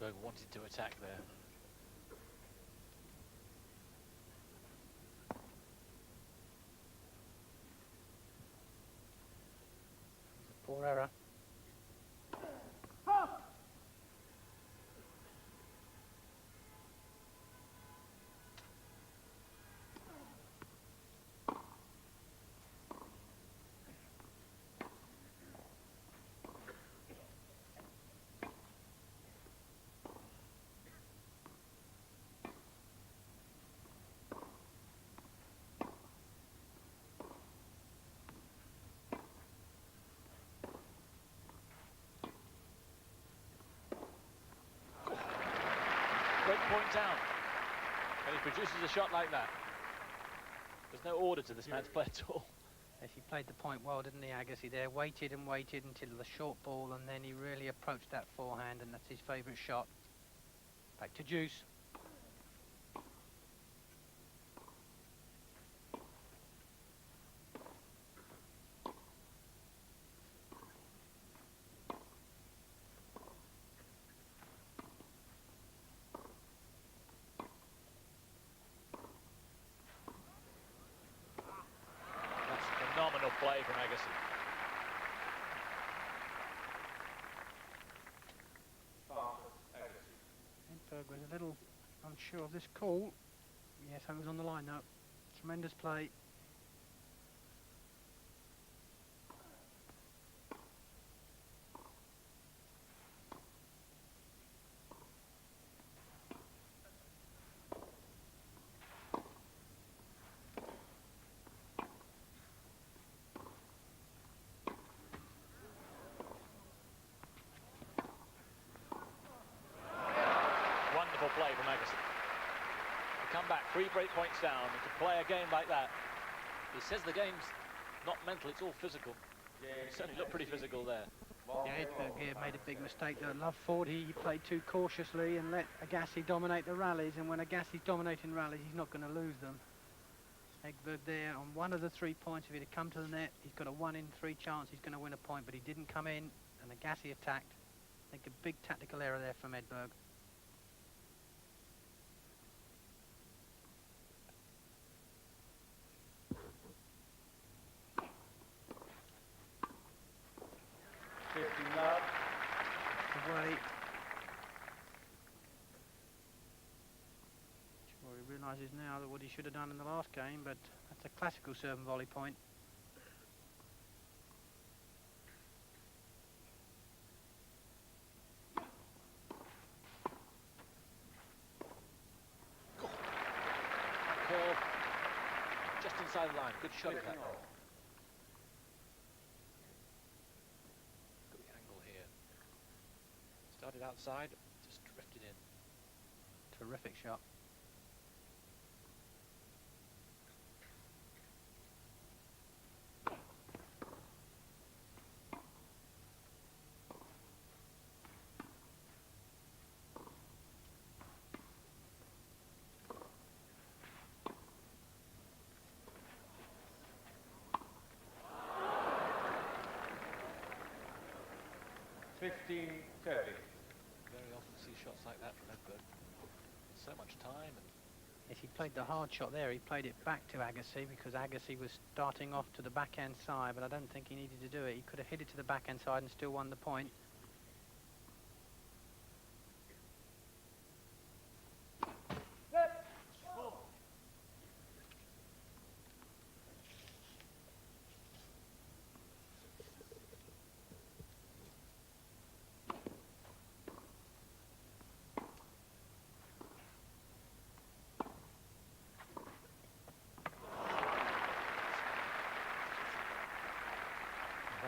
Edberg wanted to attack there. Poor error. Great point down. And he produces a shot like that. There's no order to this man's play at all. Yes, he played the point well, didn't he, Agassi there? Waited and waited until the short ball, and then he really approached that forehand, and that's his favourite shot. Back to Juice. Phenomenal play from Agassi. Edberg was a little unsure of this call. Yes, I was on the line though. Tremendous play. Play from Agassi. To come back 3 break points down and to play a game like that. He says the game's not mental, it's all physical. It certainly looked pretty physical there. Yeah, Edberg here made a big mistake though. Love forward, he played too cautiously and let Agassi dominate the rallies, and when Agassi's dominating rallies, he's not going to lose them. Edberg there on one of the 3 points. If he'd have come to the net, he's got a 1 in 3 chance he's going to win a point, but he didn't come in, and Agassi attacked. I think a big tactical error there from Edberg. Away. Sure, he realises now that what he should have done in the last game, but that's a classical serve and volley point. Curve just inside the line. Good shot at that. Started outside, just drifted in. Terrific shot. Very often see shots like that from Edberg. So much time. And Yes, he played the hard shot there. He played it back to Agassi because Agassi was starting off to the backhand side, but I don't think he needed to do it. He could have hit it to the backhand side and still won the point.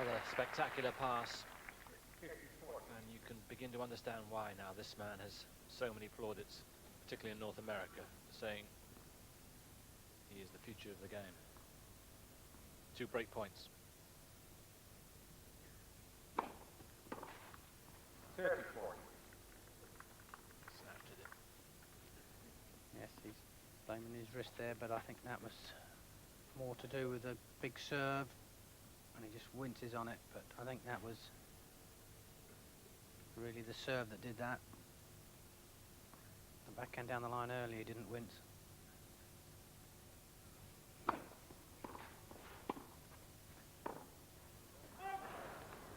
another spectacular pass. And you can begin to understand why now this man has so many plaudits, particularly in North America, saying He is the future of the game. 2 break points. 30-40. Snapped at it. Yes, he's blaming his wrist there, but I think that was more to do with a big serve, and he just winces on it, but I think that was really the serve that did that. The backhand down the line early, he didn't wince.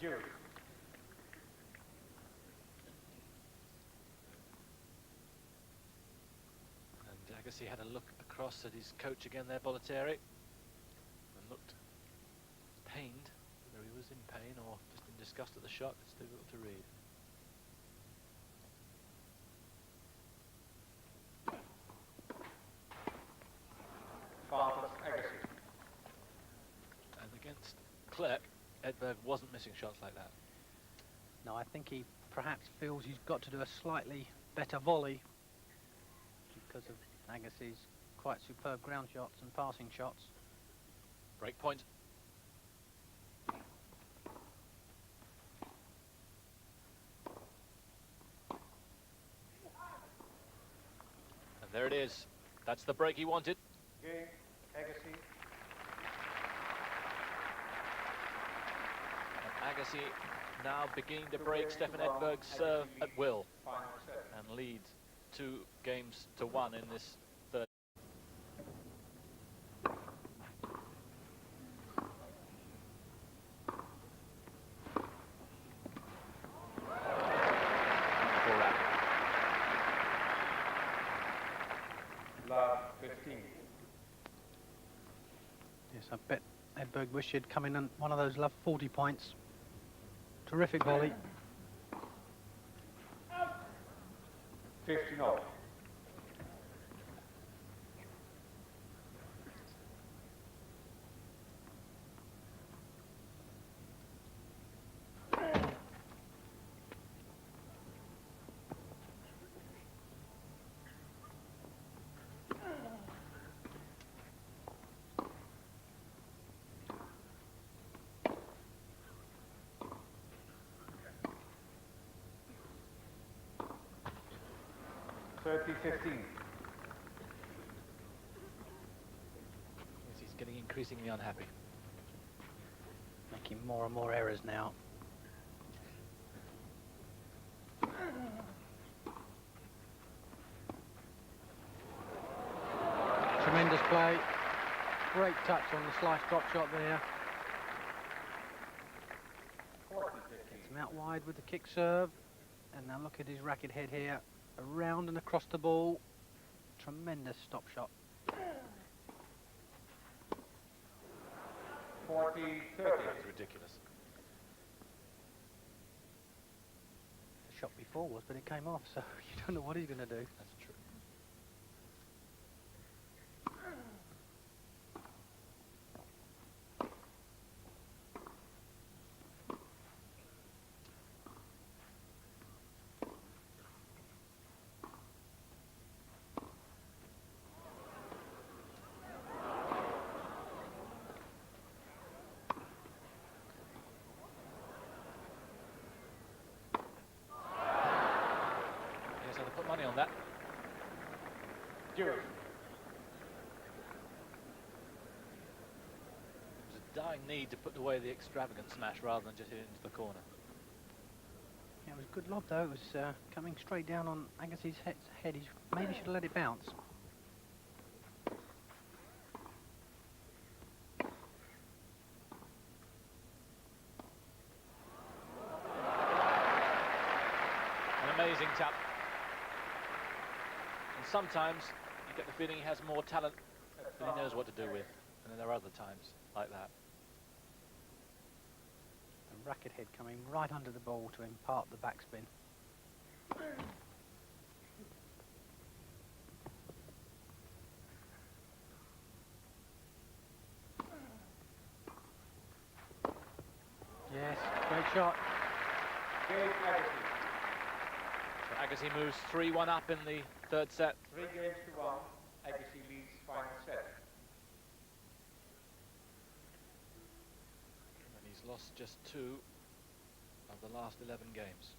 Jury. And Agassi had a look across at his coach again there, Bollettieri, and looked pained. Whether he was in pain or just in disgust at the shot, it's difficult to read. Agassi. And against Clerk, Edberg wasn't missing shots like that. No, I think he perhaps feels he's got to do a slightly better volley because of Agassi's quite superb ground shots and passing shots. Break point. And there it is. That's the break he wanted. Game, Agassi. And Agassi now beginning to break Stefan Edberg's serve at will Final set. and leads 2 games to 1 in this third. Love 15. Yes, I bet Edberg wished he'd come in on one of those love 40 points. Terrific volley. 50-0. $30-15. He's getting increasingly unhappy. Making more and more errors now. Tremendous play. Great touch on the slice drop shot there. Gets him out wide with the kick serve. And now look at his racket head here. Around and across the ball. Tremendous stop shot. 40-30. It's ridiculous. The shot before was, but it came off, so you don't know what he's going to do. That's true. Yes, I'd put money on that. Jury. It was a dying need to put away the extravagant smash rather than just hit it into the corner. Yeah, it was a good lob though. It was coming straight down on Agassi's head. He maybe should have let it bounce. An amazing tap. And sometimes you get the feeling he has more talent than he knows what to do with. And then there are other times like that. The racket head coming right under the ball to impart the backspin. Yes, great shot. Game, Agassi. So Agassi moves 3-1 up in the third set. 3 games to 1. Agassi leads final set. lost just 2 of the last 11 games.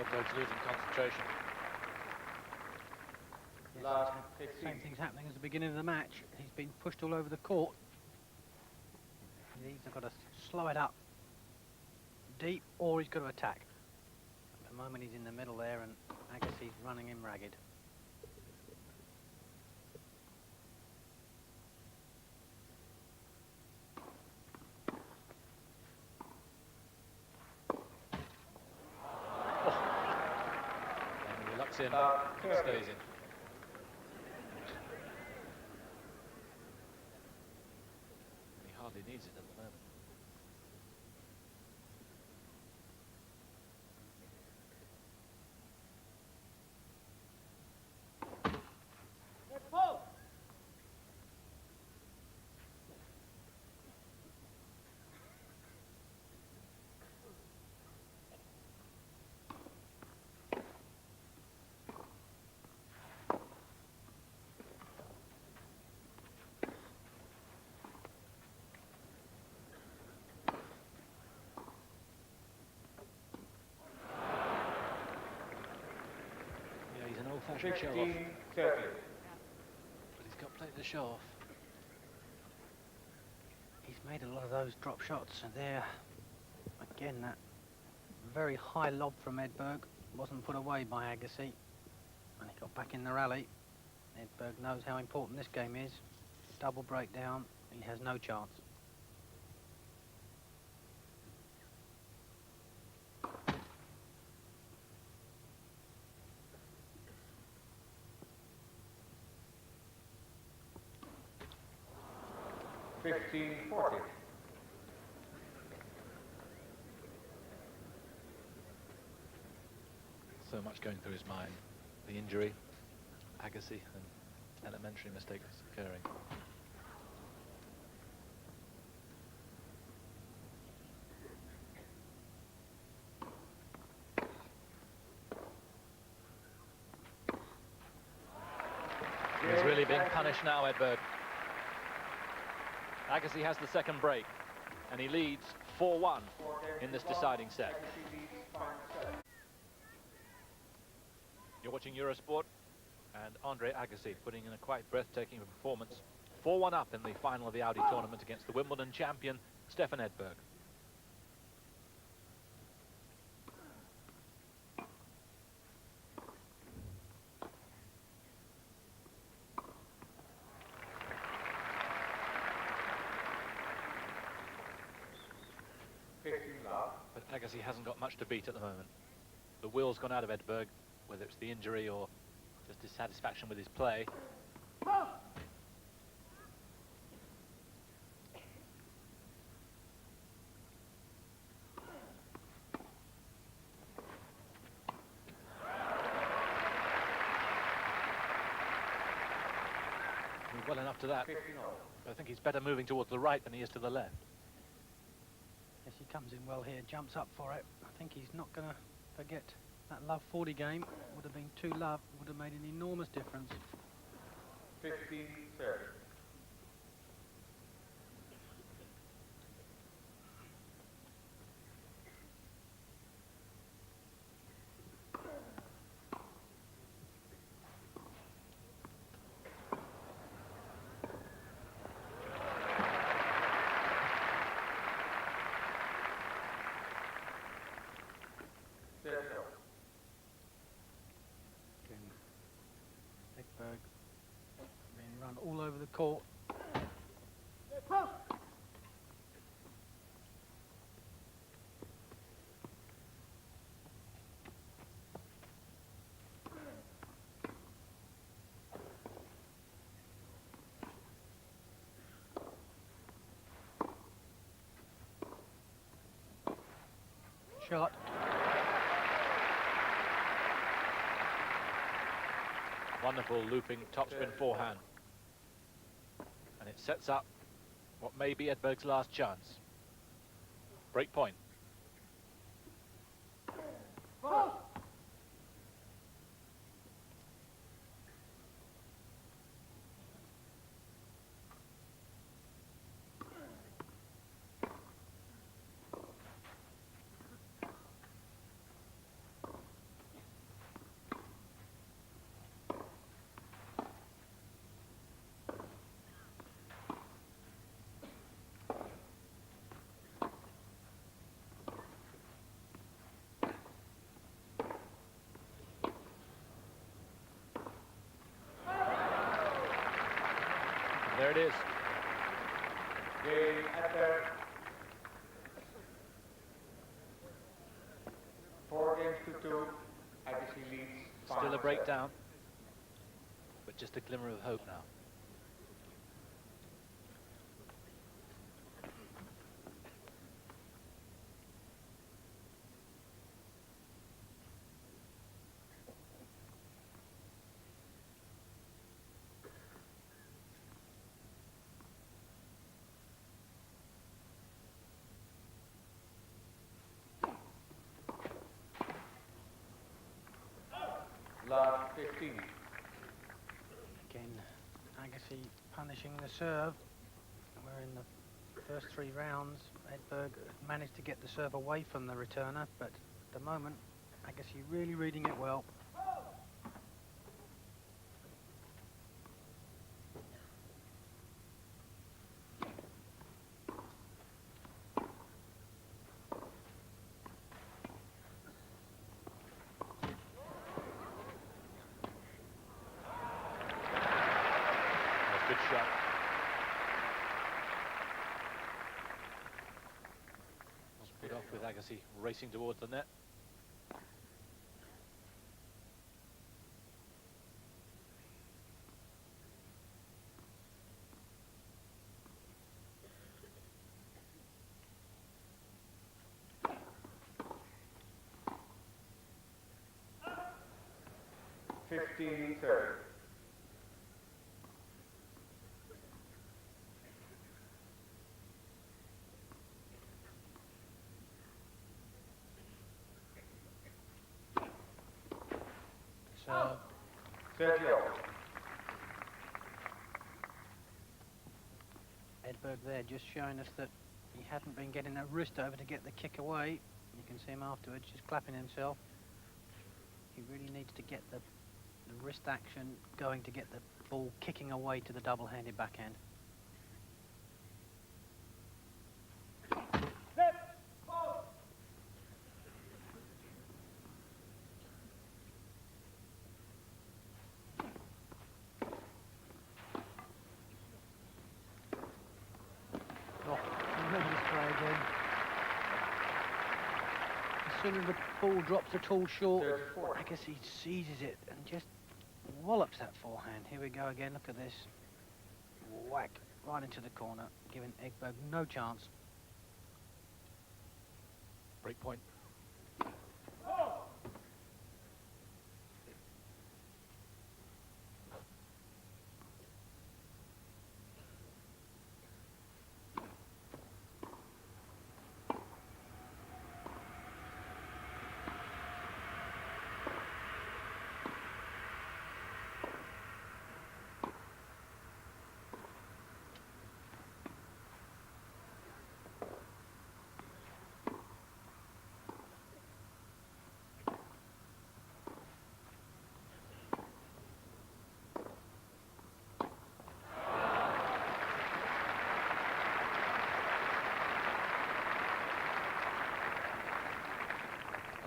Edberg's losing concentration. Last Same 15. thing's happening as the beginning of the match. He's been pushed all over the court. He's either got to slow it up deep or he's got to attack. At the moment he's in the middle there and Agassi's running him ragged. And he lucks in, stays in. He hardly needs it at the moment. Yeah, he's an old-fashioned show-off, 15-30. but he's got plenty to show off. He's made a lot of those drop shots and there again that very high lob from Edberg wasn't put away by Agassi and he got back in the rally. Edberg knows how important this game is. Double breakdown, he has no chance. $15-40. So much going through his mind. The injury, Agassi, and elementary mistakes occurring. He's really being punished now, Edberg. Agassi has the second break, and he leads 4-1 in this deciding set. You're watching Eurosport, and Andre Agassi putting in a quite breathtaking performance. 4-1 up in the final of the Audi tournament against the Wimbledon champion, Stefan Edberg. But Agassi hasn't got much to beat at the moment. The will's gone out of Edberg, whether it's the injury or just dissatisfaction with his play. Moved well enough to that. I think he's better moving towards the right than he is to the left. Yes, he comes in well here, jumps up for it. I think he's not going to forget that love 40 game. Would have been 2 love, would have made an enormous difference. 15-30. Edberg being run all over the court. shot. Wonderful looping topspin forehand. And it sets up what may be Edberg's last chance. Break point. There it is. Game Edberg. 4 games to 2. Agassi leads. Still a breakdown, but just a glimmer of hope now. Last 15. Again, Agassi punishing the serve. We're in the first 3 rounds. Edberg managed to get the serve away from the returner, but at the moment, Agassi really reading it well. Good shot. Was put off with Agassi racing towards the net. $15-30. So 30 all. Edberg there just showing us that he hadn't been getting that wrist over to get the kick away. You can see him afterwards just clapping himself. He really needs to get the wrist action going to get the ball kicking away to the double-handed backhand. Oh, tremendous play again. As soon as the ball drops at all short, I guess he seizes it and just wallops that forehand. Here we go again, look at this. Whack, right into the corner, giving Edberg no chance. Break point.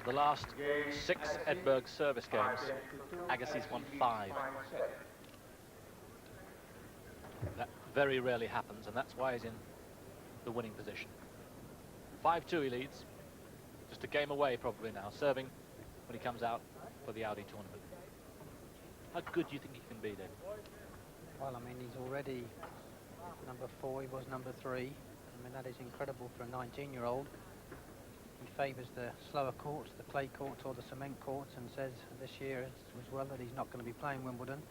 The last 6 Edberg service games, Agassi's won 5. That very rarely happens, and that's why he's in the winning position. 5-2 he leads. Just a game away probably now, serving when he comes out for the Audi tournament. How good do you think he can be then? Well, I mean, he's already number 4, he was number 3. I mean, that is incredible for a 19-year-old. He favours the slower courts, the clay courts or the cement courts, and says this year as well that he's not going to be playing Wimbledon.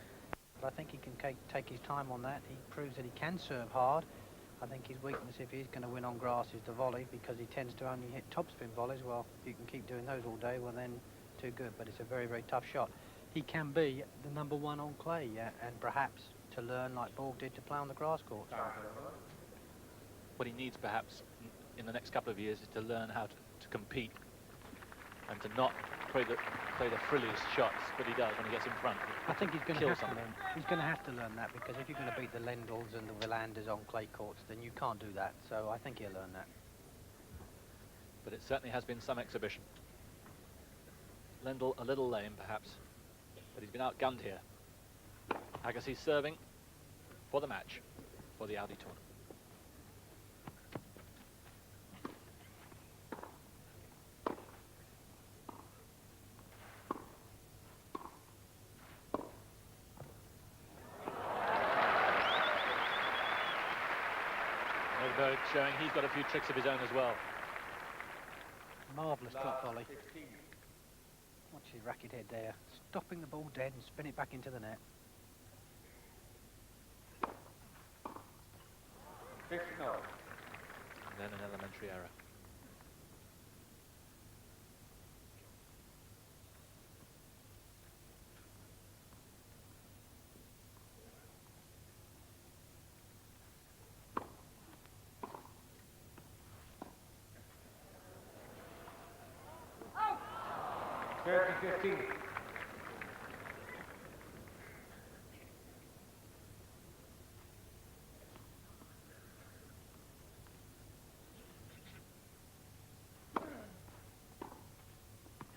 But I think he can take his time on that. He proves that he can serve hard. I think his weakness, if he's going to win on grass, is the volley, because he tends to only hit topspin volleys. Well, if you can keep doing those all day, well then, too good. But it's a very, very tough shot. He can be the #1 on clay, and perhaps to learn like Borg did to play on the grass court. What he needs perhaps in the next couple of years is to learn how to compete and to not play the frilliest shots that he does when he gets in front. I think he's going to have to learn that, because if you're going to beat the Lendls and the Willanders on clay courts, then you can't do that. So I think he'll learn that. But it certainly has been some exhibition. Lendl a little lame perhaps, but he's been outgunned here. Agassi serving for the match, for the Audi tournament. Edberg showing he's got a few tricks of his own as well. Marvellous drop volley. Watch his racket head there. Stopping the ball dead and spin it back into the net. 6-0. And then an elementary error. Thirty 15.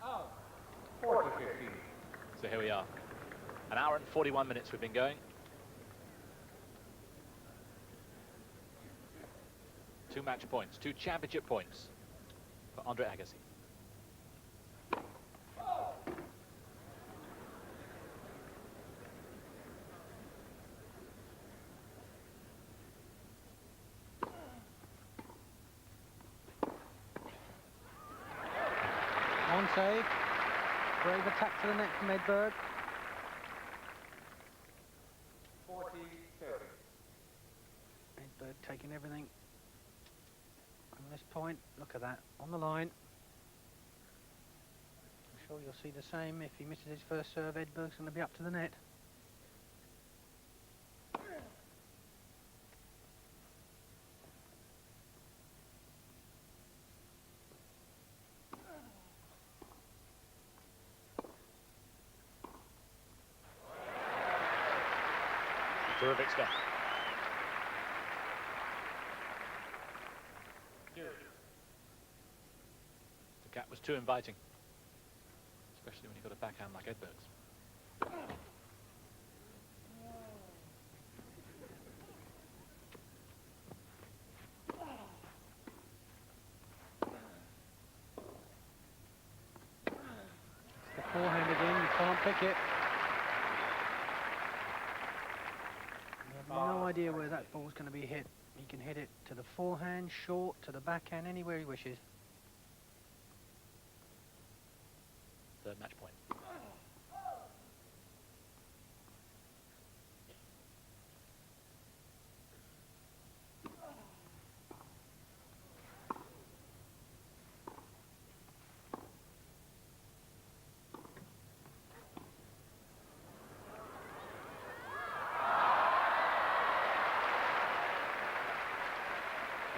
Oh. 40 15. So here we are. An hour and 41 minutes we've been going. 2 match points, 2 championship points for Andre Agassi. One save. Brave attack to the net from Edberg. 40 30. Edberg taking everything from this point. Look at that, on the line. I'm sure you'll see the same. If he misses his first serve, Edberg's going to be up to the net. Terrific stuff. The gap was too inviting, especially when you've got a backhand like Edberg's. The forehand again, you can't pick it. You have no idea where that ball's going to be hit. He can hit it to the forehand, short, to the backhand, anywhere he wishes. Third match point.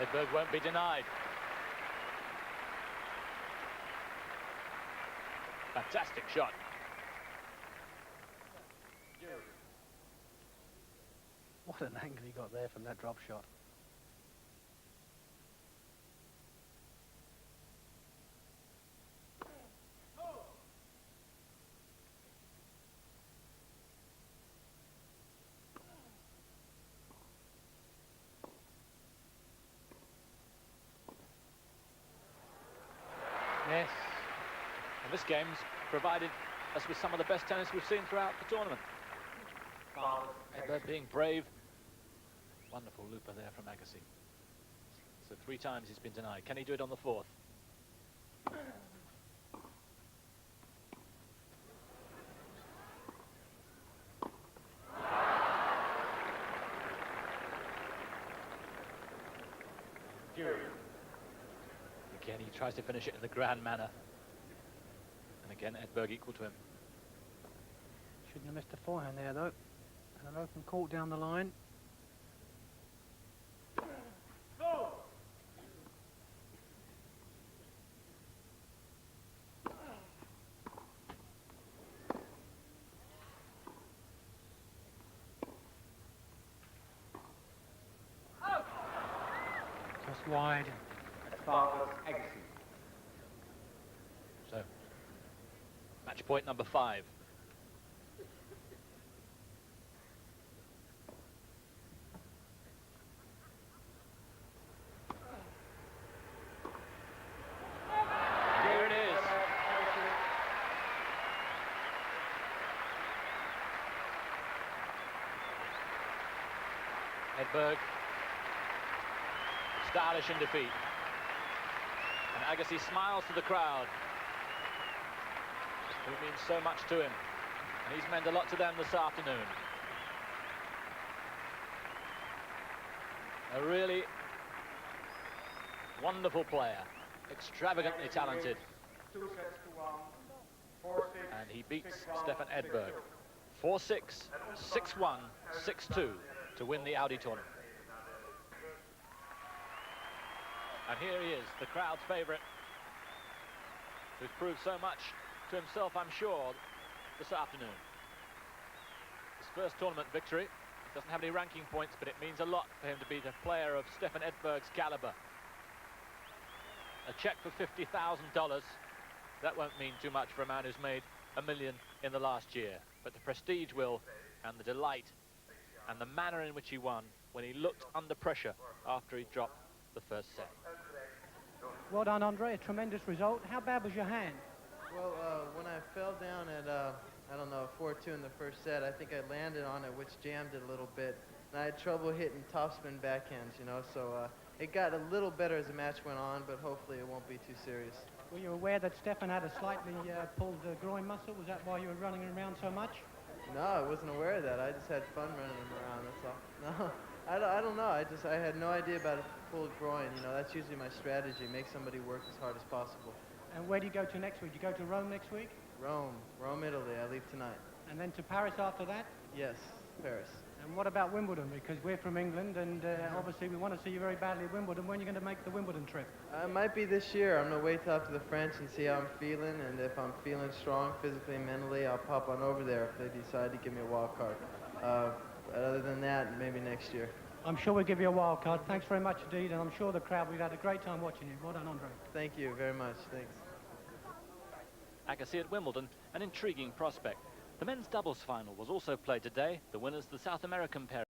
Edberg won't be denied. Fantastic shot. What an angle he got there from that drop shot. Yes. And this game's provided us with some of the best tennis we've seen throughout the tournament. Edberg being brave. Wonderful looper there from Agassi. So 3 times he's been denied. Can he do it on the 4th? Again, he tries to finish it in the grand manner. And again, Edberg equal to him. Shouldn't have missed the forehand there, though. And an open court down the line. Just wide. Agassi. So, match point number 5. Here it is. Edberg, stylish in defeat. And Agassi smiles to the crowd, who means so much to him. And he's meant a lot to them this afternoon. A really wonderful player, extravagantly talented. 2 sets to 1, 4-6. And he beats Stefan Edberg 4-6, 6-1, 6-2 to win the Audi tournament. And here he is, the crowd's favourite, who's proved so much to himself, I'm sure, this afternoon. His first tournament victory. Doesn't have any ranking points, but it means a lot for him to beat a player of Stefan Edberg's caliber. A cheque for $50,000. That won't mean too much for a man who's made $1 million in the last year. But the prestige will, and the delight, and the manner in which he won when he looked under pressure after he dropped the first set. Well done, Andre. A tremendous result. How bad was your hand? Well, when I fell down at, I don't know, 4-2 in the first set, I think I landed on it, which jammed it a little bit. And I had trouble hitting topspin backhands, you know, so it got a little better as the match went on, but hopefully it won't be too serious. Were you aware that Stefan had a slightly pulled groin muscle? Was that why you were running around so much? No, I wasn't aware of that. I just had fun running him around, that's all. No, I don't know. I had no idea about a pulled groin. You know, that's usually my strategy, make somebody work as hard as possible. And where do you go to next week? Do you go to Rome next week? Rome, Italy. I leave tonight. And then to Paris after that? Yes, Paris. And what about Wimbledon? Because we're from England, and obviously we want to see you very badly at Wimbledon. When are you going to make the Wimbledon trip? It might be this year. I'm going to wait till after the French and see how I'm feeling, and if I'm feeling strong physically and mentally, I'll pop on over there if they decide to give me a wild card. But other than that, maybe next year. I'm sure we'll give you a wild card. Thanks very much indeed, and I'm sure the crowd, we've had a great time watching you. Well done, Andre. Thank you very much. Thanks. Agassi at Wimbledon, an intriguing prospect. The men's doubles final was also played today. The winners, the South American pair.